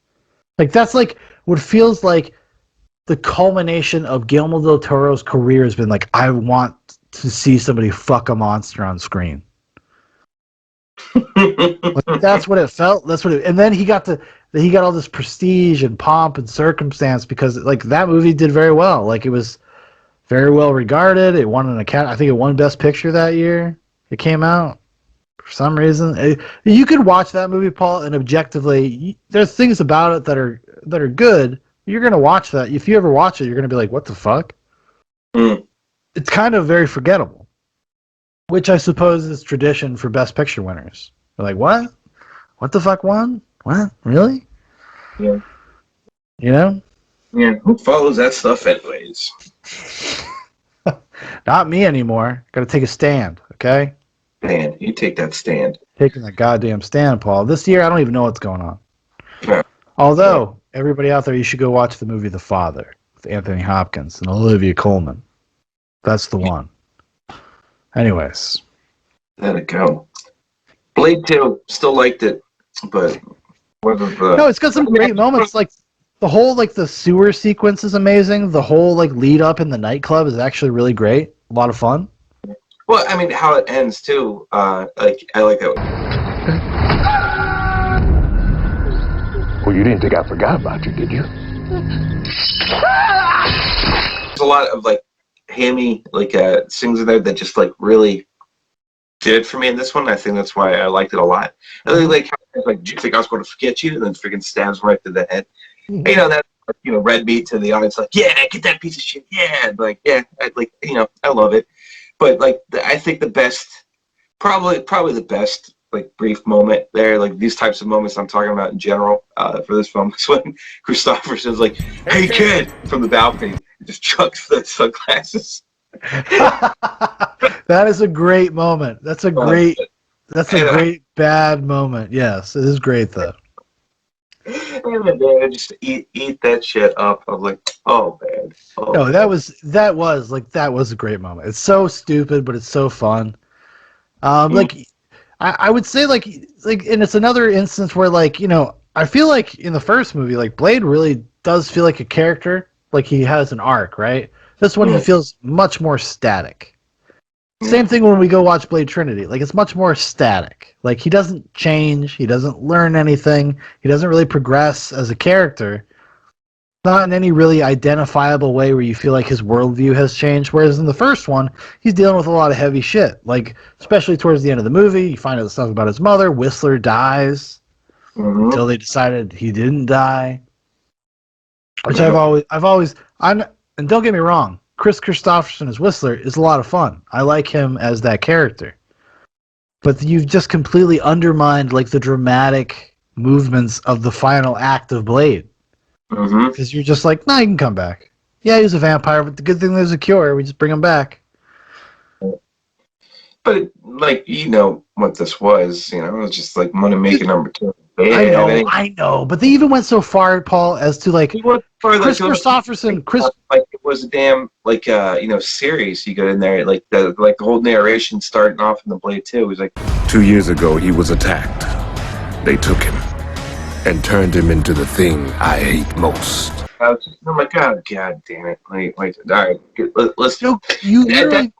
Like that's like what feels like the culmination of Guillermo del Toro's career has been like, I want to see somebody fuck a monster on screen. Like, that's what it felt. And then he got all this prestige and pomp and circumstance because like that movie did very well. Like it was very well regarded. It won an Academy. I think it won Best Picture that year. It came out for some reason. You could watch that movie, Paul, and objectively, there's things about it that are good. You're gonna watch that. If you ever watch it, you're gonna be like, "What the fuck?" It's kind of very forgettable, which I suppose is tradition for Best Picture winners. They're like, "What? What the fuck won? What? Really?" Yeah. Yeah, who follows that stuff anyways? Not me anymore. Gotta take a stand, okay? Man, you take that stand. Taking that goddamn stand, Paul. This year, I don't even know what's going on. Yeah. Although, everybody out there, you should go watch the movie The Father with Anthony Hopkins and Olivia Colman. That's the one. Anyways. Let it go. Blade 2, still liked it, but No, it's got some great moments. Like the whole the sewer sequence is amazing. The whole lead up in the nightclub is actually really great. A lot of fun. Well, I mean, how it ends too. I like that. Well, you didn't think I forgot about you, did you? There's a lot of hammy scenes in there that just really did it for me in this one. I think that's why I liked it a lot. I really like how do you think I was going to forget you? And then freaking stabs right to the head. That red meat to the audience, yeah, get that piece of shit, yeah, I love it. But I think the best, probably the best brief moment there, these types of moments I'm talking about in general for this film is when Christopherson's like, "Hey kid," from the balcony, and just chucks the sunglasses. That is a great moment. That's a great bad moment. Yes, it is great though. And then just eat that shit up. I'm like, oh man. Oh, no, that was a great moment. It's so stupid, but it's so fun. I would say and it's another instance where I feel like in the first movie, Blade really does feel like a character, he has an arc, right? This one he feels much more static. Same thing when we go watch Blade Trinity. It's much more static. He doesn't change. He doesn't learn anything. He doesn't really progress as a character. Not in any really identifiable way where you feel like his worldview has changed. Whereas in the first one, he's dealing with a lot of heavy shit. Especially towards the end of the movie, you find out stuff about his mother. Whistler dies until they decided he didn't die. Which and don't get me wrong, Chris Christopherson as Whistler is a lot of fun. I like him as that character. But you've just completely undermined the dramatic movements of the final act of Blade. Because you're just no, he can come back. Yeah, he's a vampire, but the good thing there's a cure. We just bring him back. But what this was, it was just money making number 2. Yeah, I know, but they even went so far, Paul, as to like Chris Christopherson. Like it was a damn series. You go in there, like the whole narration starting off in the Blade 2. It was like 2 years ago, he was attacked. They took him and turned him into the thing I hate most. I'm like, God damn it! Wait, all right, let's. You at that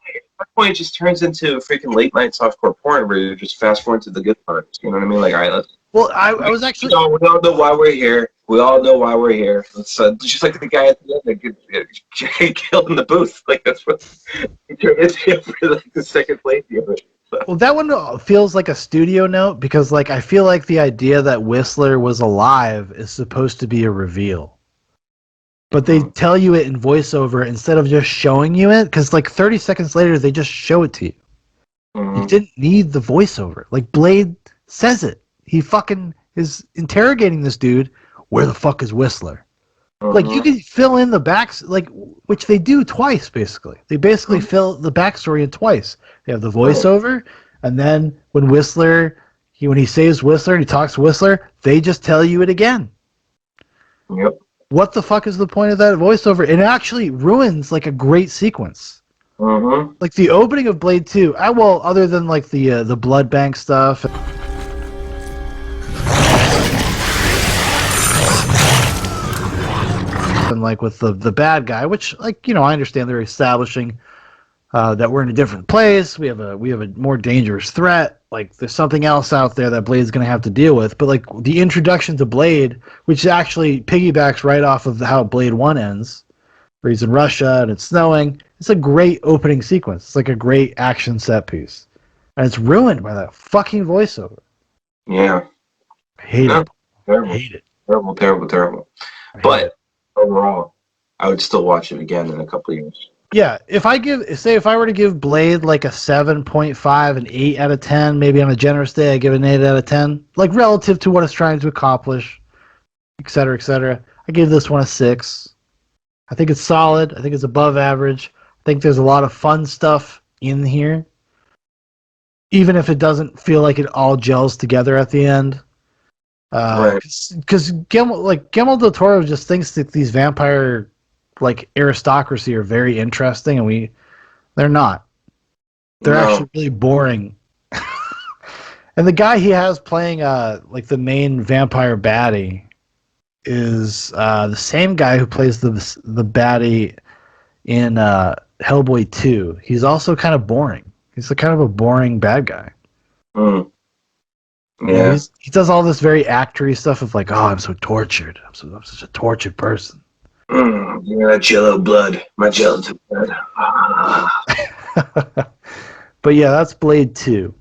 point, it just turns into freaking late night softcore porn where you just fast forward to the good parts. You know what I mean? Like, all right, let's. Well, I was actually. We all know why we're here. We all know why we're here. Let's just like the guy at the end that gets killed in the booth. Like that's what he turned into for like the second playthrough of it. Well, that one feels like a studio note because, like, I feel like the idea that Whistler was alive is supposed to be a reveal, but they tell you it in voiceover instead of just showing you it. Because, like, 30 seconds later, they just show it to you. You didn't need the voiceover. Like, Blade says it. He fucking is interrogating this dude. Where the fuck is Whistler? Like, you can fill in the backs, like, which they do twice, basically. They basically fill the backstory in twice. They have the voiceover, and then when Whistler, when he saves Whistler and he talks to Whistler, they just tell you it again. Yep. What the fuck is the point of that voiceover? It actually ruins, like, a great sequence. Like, the opening of Blade 2, well, other than, like, the blood bank stuff. And like with the bad guy, which, like, I understand they're establishing that we're in a different place. We have a more dangerous threat. Like, there's something else out there that Blade's going to have to deal with. But like the introduction to Blade, which actually piggybacks right off of how Blade 1 ends, where he's in Russia and it's snowing. It's a great opening sequence. It's like a great action set piece, and it's ruined by that fucking voiceover. Yeah, I hate it. Terrible. I hate it. Terrible. But overall, I would still watch it again in a couple of years. Yeah, if I were to give Blade like a 7.5, an 8 out of 10, maybe on a generous day, I give it an 8 out of 10, like relative to what it's trying to accomplish, et cetera, I give this one a 6. I think it's solid. I think it's above average. I think there's a lot of fun stuff in here, even if it doesn't feel like it all gels together at the end. Because Guillermo del Toro just thinks that these vampire aristocracy are very interesting, and they're not. They're actually really boring. And the guy he has playing the main vampire baddie is the same guy who plays the baddie in Hellboy 2. He's also kind of boring. He's kind of a boring bad guy. Yeah, he does all this very actory stuff of like, I'm so tortured. I'm such a tortured person. That jello blood. My jello blood. But yeah, that's Blade 2.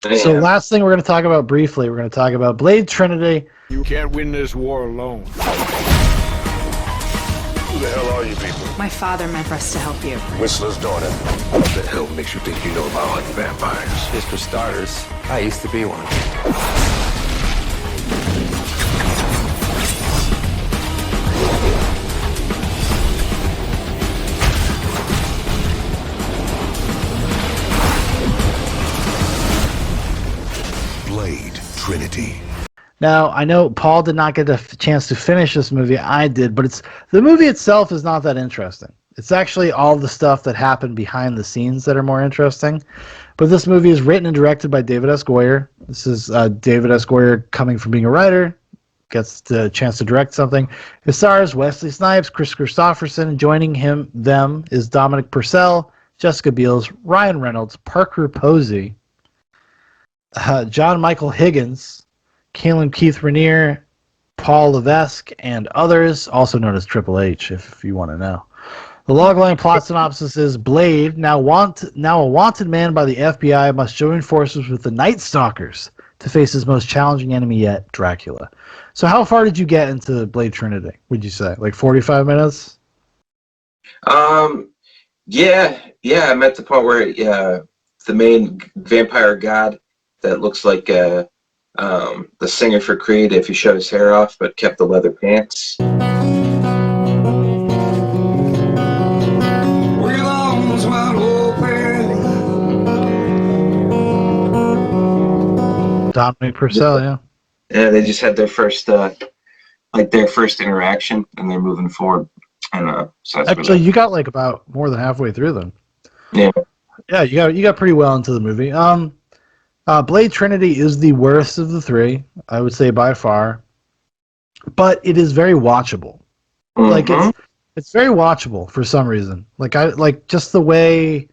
Yeah. So last thing we're going to talk about briefly, we're going to talk about Blade Trinity. You can't win this war alone. Who the hell are you people? My father meant for us to help you. Whistler's daughter. What the hell makes you think you know about hunting vampires? Just for starters, I used to be one. Blade Trinity. Now, I know Paul did not get a chance to finish this movie. I did, but the movie itself is not that interesting. It's actually all the stuff that happened behind the scenes that are more interesting. But this movie is written and directed by David S. Goyer. This is David S. Goyer coming from being a writer, gets the chance to direct something. It stars Wesley Snipes, Chris Christopherson. Joining them is Dominic Purcell, Jessica Biel, Ryan Reynolds, Parker Posey, John Michael Higgins, Caleb Keith Raniere, Paul Levesque, and others, also known as Triple H, if you want to know. The logline plot synopsis is Blade, now a wanted man by the FBI, must join forces with the Night Stalkers to face his most challenging enemy yet, Dracula. So how far did you get into Blade Trinity, would you say? Like 45 minutes? Yeah, I'm at the part where the main vampire god that looks like the singer for Creed if he shut his hair off but kept the leather pants. Dominic Purcell, yeah. Yeah, they just had their first interaction, and they're moving forward. And so that's Actually, you got like about more than halfway through them. Yeah. Yeah, you got pretty well into the movie. Blade Trinity is the worst of the three, I would say by far. But it is very watchable. Like it's very watchable for some reason. Like I like just the way.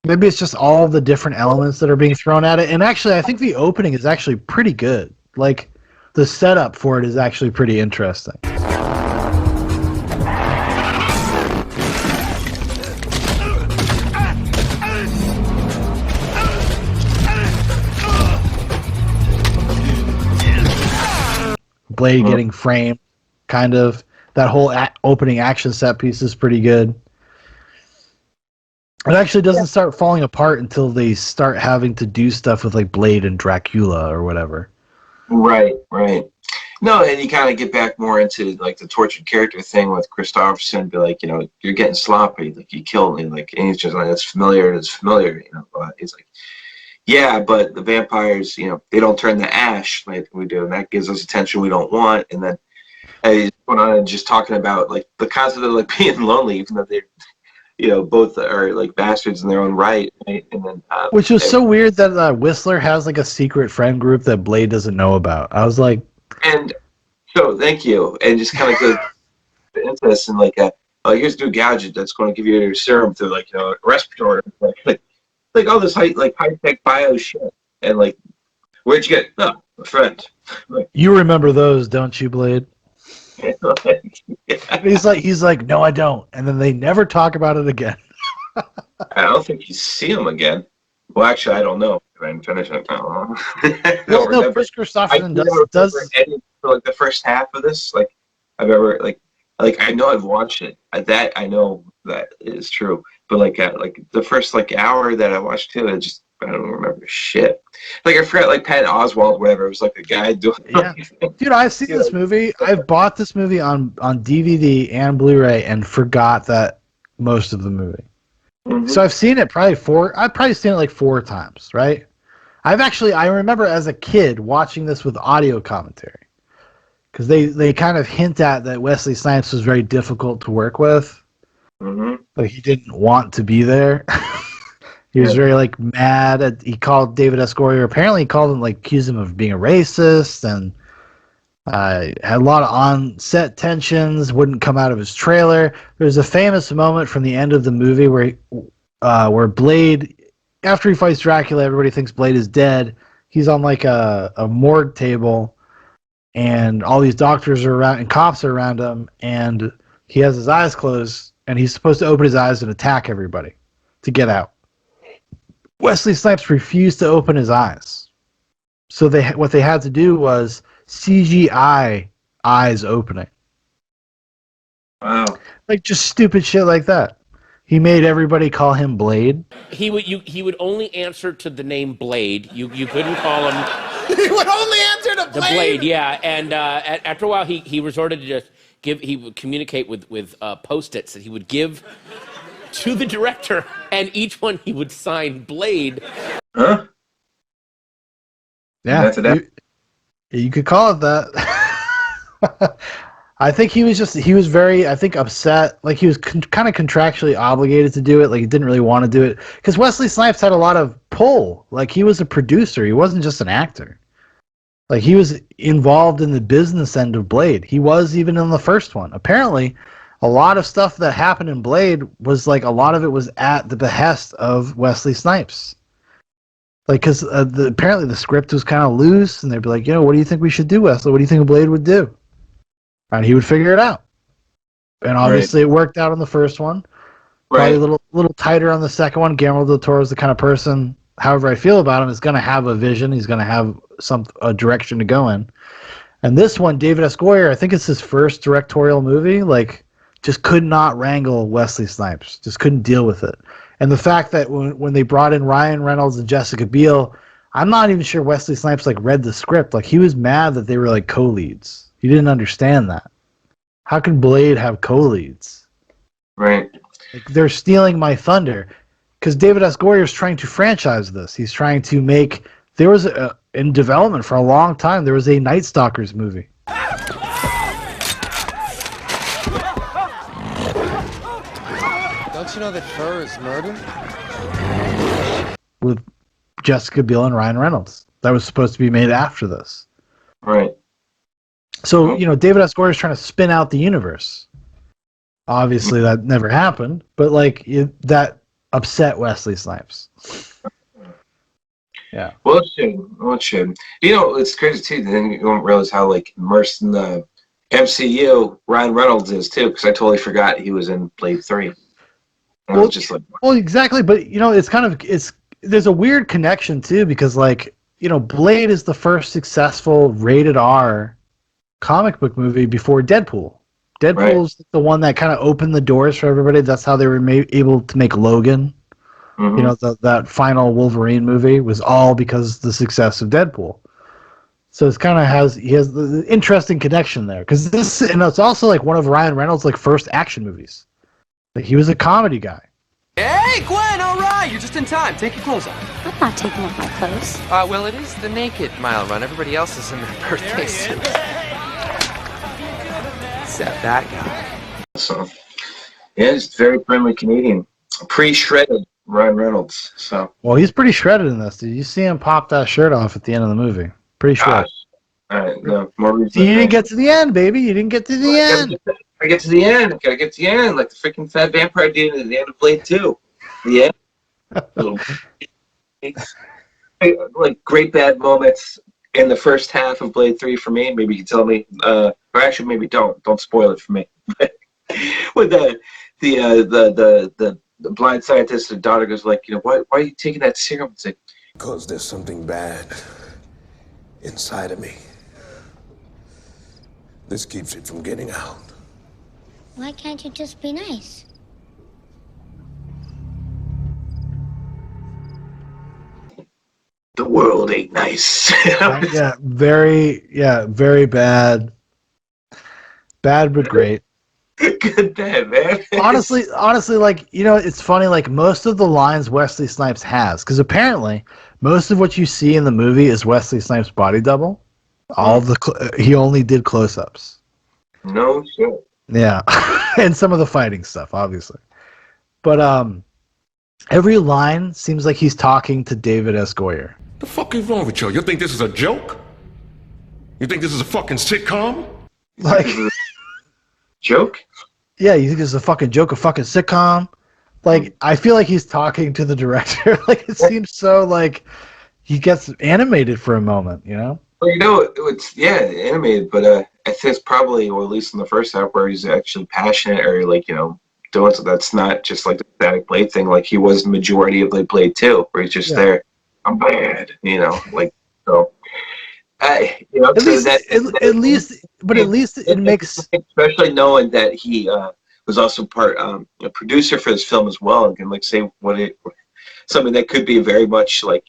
Maybe it's just all the different elements that are being thrown at it. And actually, I think the opening is actually pretty good. Like the setup for it is actually pretty interesting. Blade getting framed, kind of. That whole opening action set piece is pretty good. It actually doesn't start falling apart until they start having to do stuff with like Blade and Dracula or whatever. Right. No, and you kind of get back more into like the tortured character thing with Christopherson. Be like, you're getting sloppy. Like you killed me. Like, and he's just like, it's familiar. He's like, yeah, but the vampires, they don't turn to ash like we do, and that gives us attention we don't want. And then he's going on and just talking about like the concept of like being lonely, even though they're, both are like bastards in their own right. And then, which was so weird that Whistler has like a secret friend group that Blade doesn't know about. I was like, and so thank you, and just kind of go into this and like, here's a new gadget that's going to give you your serum through like a respiratory, like all this high tech bio shit, and like, where'd you get? No, a friend. Like, you remember those, don't you, Blade? Yeah. He's like, no, I don't, and then they never talk about it again. I don't think you see him again. Well, actually, I don't know. I didn't finish it. No, Chris Christopherson does any for like the first half of this. Like I've ever like I know I've watched it. That I know that is true. But like the first like hour that I watched it, I don't remember shit. Like I forgot like Patton Oswalt, whatever. It was like a guy doing. Yeah, dude, I've seen this movie. I've bought this movie on DVD and Blu-ray and forgot that most of the movie. Mm-hmm. So I've seen it I've probably seen it like 4 times, right? I remember as a kid watching this with audio commentary because they kind of hint at that Wesley Snipes was very difficult to work with. Mm-hmm. Like he didn't want to be there. He was very like mad. He called David S. Goyer. Apparently, he called him like accused him of being a racist and had a lot of on-set tensions. Wouldn't come out of his trailer. There's a famous moment from the end of the movie where Blade, after he fights Dracula, everybody thinks Blade is dead. He's on like a morgue table, and all these doctors are around and cops are around him, and he has his eyes closed, and he's supposed to open his eyes and attack everybody to get out. Wesley Snipes refused to open his eyes. So what they had to do was CGI eyes opening. Wow. Like just stupid shit like that. He made everybody call him Blade. He would only answer to the name Blade. You couldn't call him. He would only answer to the Blade. Yeah, and after a while he resorted to just he would communicate with Post-its that he would give to the director, and each one he would sign Blade. Huh? Yeah, you could call it that. I think he was very, upset. Like he was kind of contractually obligated to do it. Like he didn't really want to do it because Wesley Snipes had a lot of pull. Like he was a producer. He wasn't just an actor. Like he was involved in the business end of Blade. He was even in the first one. Apparently, a lot of stuff that happened in Blade was like a lot of it was at the behest of Wesley Snipes. Like, because apparently the script was kind of loose, and they'd be like, what do you think we should do, Wesley? What do you think Blade would do? And he would figure it out. And obviously it worked out on the first one. Probably a little tighter on the second one. Guillermo del Toro is the kind of person, however I feel about him, is going to have a vision. He's going to have a direction to go in. And this one, David S. Goyer, I think it's his first directorial movie, like, just could not wrangle Wesley Snipes. Just couldn't deal with it. And the fact that when they brought in Ryan Reynolds and Jessica Biel, I'm not even sure Wesley Snipes like read the script. Like he was mad that they were like co-leads. He didn't understand that. How can Blade have co-leads? Right. Like, they're stealing my thunder. Because David S. Goyer is trying to franchise this. He's trying to make. There was in development for a long time. There was a Night Stalkers movie. Don't you know that fur is murder? With Jessica Biel and Ryan Reynolds. That was supposed to be made after this. Right. So, David S. Goyer is trying to spin out the universe. Obviously, that never happened, but that upset Wesley Snipes. Yeah. Well, it should. It's crazy too. Then you don't realize how immersed in the MCU Ryan Reynolds is too, because I totally forgot he was in Blade 3. I was just well, exactly, but there's a weird connection too, because Blade is the first successful rated R comic book movie before Deadpool. Deadpool's the one that kind of opened the doors for everybody. That's how they were able to make Logan. Mm-hmm. That final Wolverine movie was all because of the success of Deadpool. So it's kind of he has the interesting connection there, because it's also one of Ryan Reynolds' first action movies. He was a comedy guy. Hey, Gwen, all right. You're just in time. Take your clothes off. I'm not taking off my clothes. Well, it is the naked mile run. Everybody else is in their birthday suits. Except that guy. So, yeah, he's a very friendly comedian. Pre-shredded Ryan Reynolds. So. Well, he's pretty shredded in this. Did you see him pop that shirt off at the end of the movie? Pretty shredded. All right, no more reason. You didn't get to the end, baby. You didn't get to the end. I get to the end. Gotta get to the end, like the freaking fat vampire did at the end of Blade 2. The end. Great bad moments in the first half of Blade 3 for me. Maybe you can tell me, or actually maybe don't spoil it for me. With the blind scientist, the daughter goes why are you taking that serum? It's like, because there's something bad inside of me. This keeps it from getting out. Why can't you just be nice? the world ain't nice. Very bad. Bad but great. Good bad, man. honestly, it's funny, most of the lines Wesley Snipes has, because apparently most of what you see in the movie is Wesley Snipes' body double. He only did close-ups. No shit. Yeah. And some of the fighting stuff, obviously. But every line seems like he's talking to David S. Goyer. The fuck is wrong with you? You think this is a joke? You think this is a fucking sitcom? Joke? Yeah, you think this is a fucking joke, a fucking sitcom? I feel like he's talking to the director. It seems so he gets animated for a moment, you know? Well, it's animated, but I think it's probably, or at least in the first half, where he's actually passionate or doing something that's not just the static Blade thing, like he was the majority of Blade 2, where he's just there. I'm bad, so. At least it makes, especially knowing that he was also a producer for this film as well, and can say something that could be very much it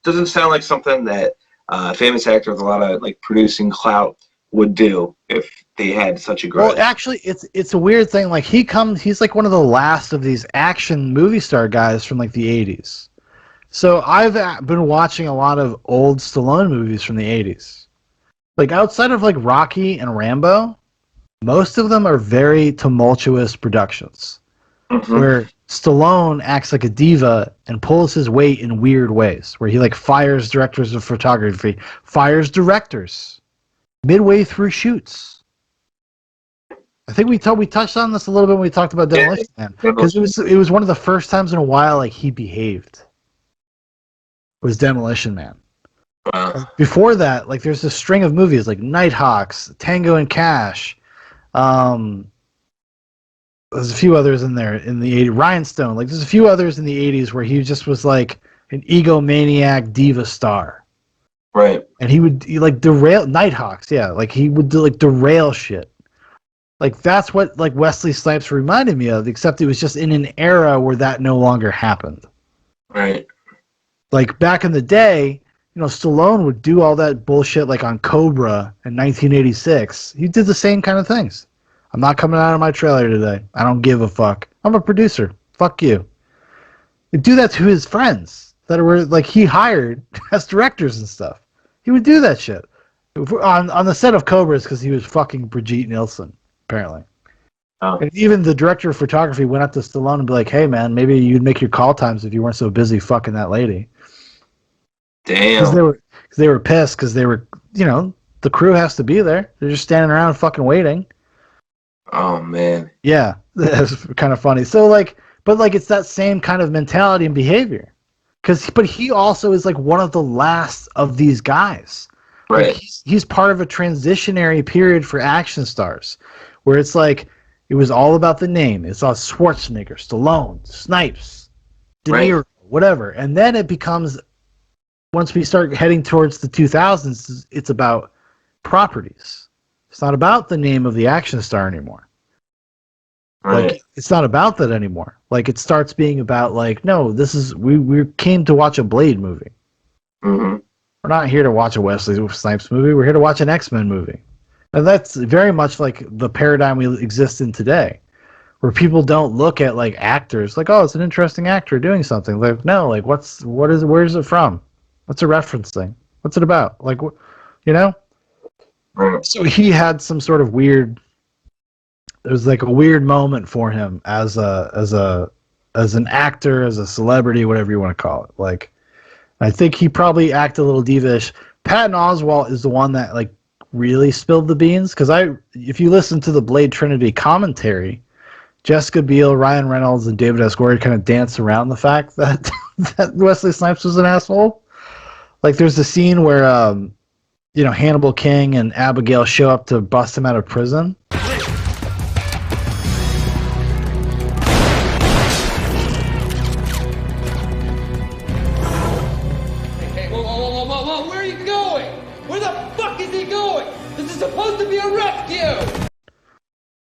doesn't sound like something that a famous actor with a lot of producing clout would do if they had such a grudge. Well, actually, it's a weird thing. He's one of the last of these action movie star guys from the 80s. So I've been watching a lot of old Stallone movies from the 80s. Outside of Rocky and Rambo, most of them are very tumultuous productions. Mm-hmm. Where Stallone acts like a diva and pulls his weight in weird ways. Where he fires directors of photography, fires directors midway through shoots. I think we touched on this a little bit when we talked about Demolition Man, because it was one of the first times in a while he behaved. Was Demolition Man. Before that, there's a string of movies like Nighthawks, Tango and Cash. There's a few others in there in the 80s. Rhinestone. There's a few others in the 80s where he just was an egomaniac diva star. Right. And he would derail Nighthawks. Yeah, he would do derail shit. That's what Wesley Snipes reminded me of, except it was just in an era where that no longer happened. Right. Back in the day, Stallone would do all that bullshit on Cobra in 1986. He did the same kind of things. I'm not coming out of my trailer today. I don't give a fuck. I'm a producer. Fuck you. He'd do that to his friends. that were like he hired as directors and stuff. He would do that shit on the set of Cobras because he was fucking Brigitte Nielsen apparently. Oh. And even the director of photography went up to Stallone and be like, "Hey man, maybe you'd make your call times if you weren't so busy fucking that lady." Damn. Because they were pissed because they were, the crew has to be there. They're just standing around fucking waiting. Oh man. Yeah, that's kind of funny. So but it's that same kind of mentality and behavior. But he also is like one of the last of these guys. Right. Like he's part of a transitionary period for action stars, where it's like it was all about the name. It's all Schwarzenegger, Stallone, Snipes, De Niro, whatever, and then it becomes. Once we start heading towards the 2000s, it's about properties. It's not about the name of the action star anymore. Right. Like it's not about that anymore. Like it starts being about like, no, this is we came to watch a Blade movie. Mm-hmm. We're not here to watch a Wesley Snipes movie. We're here to watch an X-Men movie. And that's very much like the paradigm we exist in today, where people don't look at like actors like, oh, it's an interesting actor doing something. Like, no, like where's it from? What's it referencing? What's it about? Like, Right. So he had some sort of weird. There was like a weird moment for him as an actor, as a celebrity, whatever you want to call it. Like, I think he probably acted a little divish. Patton Oswalt is the one that like really spilled the beans because if you listen to the Blade Trinity commentary, Jessica Biel, Ryan Reynolds, and David S. Goyer kind of dance around the fact that that Wesley Snipes was an asshole. Like, there's a scene where, Hannibal King and Abigail show up to bust him out of prison. Hey, whoa, where are you going? Where the fuck is he going? This is supposed to be a rescue!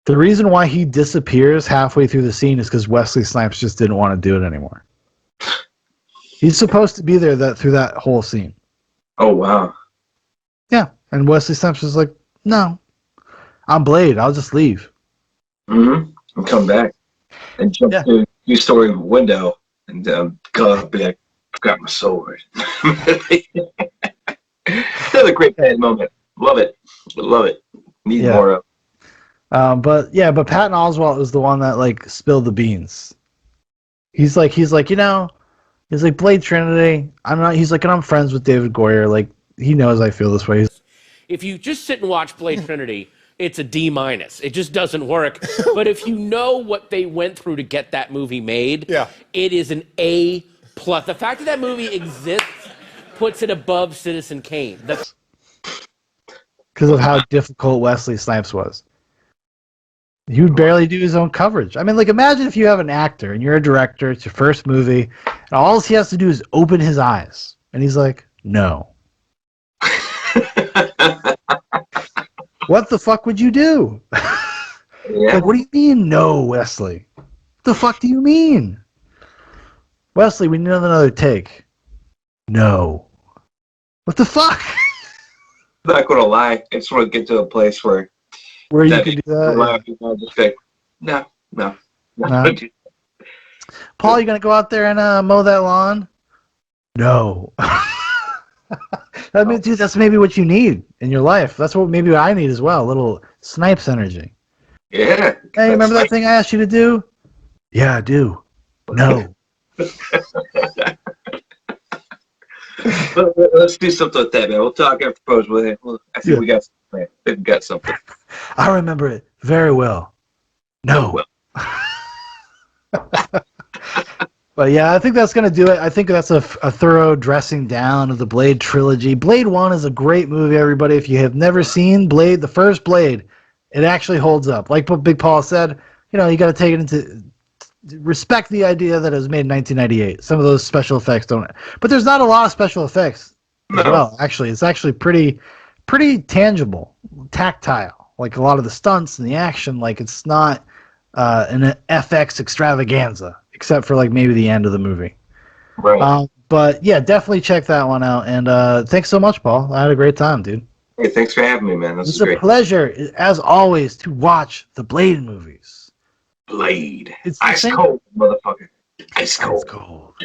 The reason why he disappears halfway through the scene is because Wesley Snipes just didn't want to do it anymore. He's supposed to be there through that whole scene. Oh, wow. Yeah, and Wesley Snipes was like, no, I'm Blade. I'll just leave. Mm-hmm. And come back and jump through a two-story window and go up and be like, I've got my sword. Another great bad moment. Love it. Love it. Need more of. But Patton Oswalt is the one that like spilled the beans. He's like, Blade Trinity. He's like, and I'm friends with David Goyer. Like, he knows I feel this way. If you just sit and watch Blade Trinity, it's a D-. It just doesn't work. But if you know what they went through to get that movie made, it is an A+. The fact that movie exists puts it above Citizen Kane. Because of how difficult Wesley Snipes was. He would barely do his own coverage. I mean, like, imagine if you have an actor and you're a director, it's your first movie, and all he has to do is open his eyes. And he's like, no. What the fuck would you do? Like, what do you mean, no, Wesley? What the fuck do you mean? Wesley, we need another take. No. What the fuck? I'm not going to lie. I just want to get to a place where you can do that. Just like, no. Paul, you going to go out there and mow that lawn? No. Dude, that's maybe what you need in your life. That's what maybe I need as well. A little Snipes energy. Yeah. Hey, remember that thing I asked you to do? Yeah, I do. No. Let's do something with that, man. We'll talk after post with it. I think we got something. We got something. I remember it very well. No. But yeah, I think that's going to do it. I think that's a thorough dressing down of the Blade trilogy. Blade 1 is a great movie, everybody. If you have never seen Blade, the first Blade, it actually holds up. Like what Big Paul said, you got to take it into respect the idea that it was made in 1998. Some of those special effects don't. But there's not a lot of special effects as well, actually. It's actually pretty tangible, tactile. Like a lot of the stunts and the action, like it's not an FX extravaganza. Except for like maybe the end of the movie. Right. But yeah, definitely check that one out. And thanks so much, Paul. I had a great time, dude. Hey, thanks for having me, man. This It's is great. a pleasure, as always, to watch the Blade movies. Blade. It's ice cold, motherfucker. Ice cold.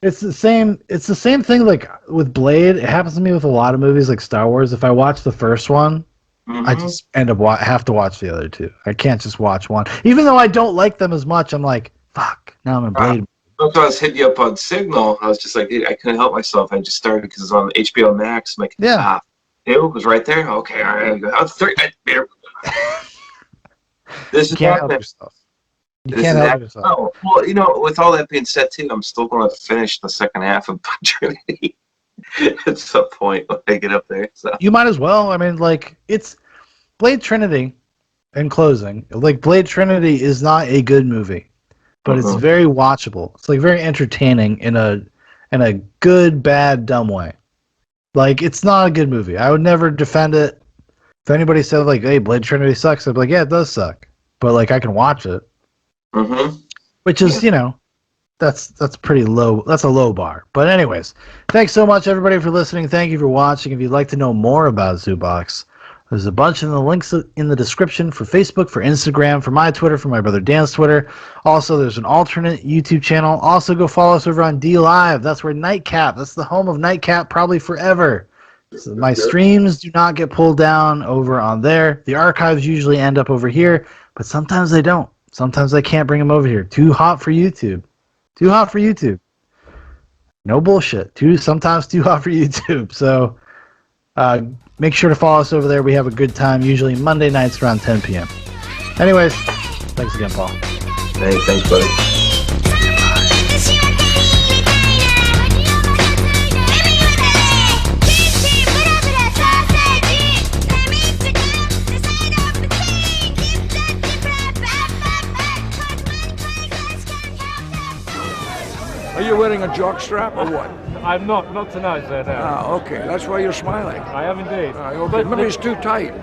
It's the same. It's the same thing. Like with Blade, it happens to me with a lot of movies, like Star Wars. If I watch the first one, I just end up have to watch the other two. I can't just watch one, even though I don't like them as much. I'm like, fuck. Now I'm in Blade. That's why I was hitting you up on Signal. I was just like, I couldn't help myself. I just started because it's on HBO Max. I'm like, it was right there. Okay, all right. I go, this is can't help yourself. You can't help yourself. Oh, well, you know, with all that being said, too, I'm still going to finish the second half of Trinity at some point when I get up there. So you might as well. I mean, like, it's Blade Trinity. In closing, like Blade Trinity is not a good movie, but it's very watchable. It's like very entertaining in a good, bad, dumb way. Like, it's not a good movie. I would never defend it. If anybody said like, "Hey, Blade Trinity sucks," I'd be like, "Yeah, it does suck," but like I can watch it. Which is, you know, that's pretty low. That's a low bar. But anyways, thanks so much everybody for listening. Thank you for watching. If you'd like to know more about Zoobox, there's a bunch of the links in the description for Facebook, for Instagram, for my Twitter, for my brother Dan's Twitter. Also, there's an alternate YouTube channel. Also, go follow us over on D Live. That's where Nightcap. That's the home of Nightcap, probably forever. So my streams do not get pulled down over on there. The archives usually end up over here, but sometimes they don't. Sometimes I can't bring them over here. Too hot for YouTube. Too hot for YouTube. No bullshit. Sometimes too hot for YouTube. So make sure to follow us over there. We have a good time, usually Monday nights around 10 p.m. Anyways, thanks again, Paul. Hey, thanks, buddy. Are you wearing a jockstrap or what? I'm not tonight, sir. No. Ah, okay. That's why you're smiling. I am indeed. Okay. Maybe it's too tight.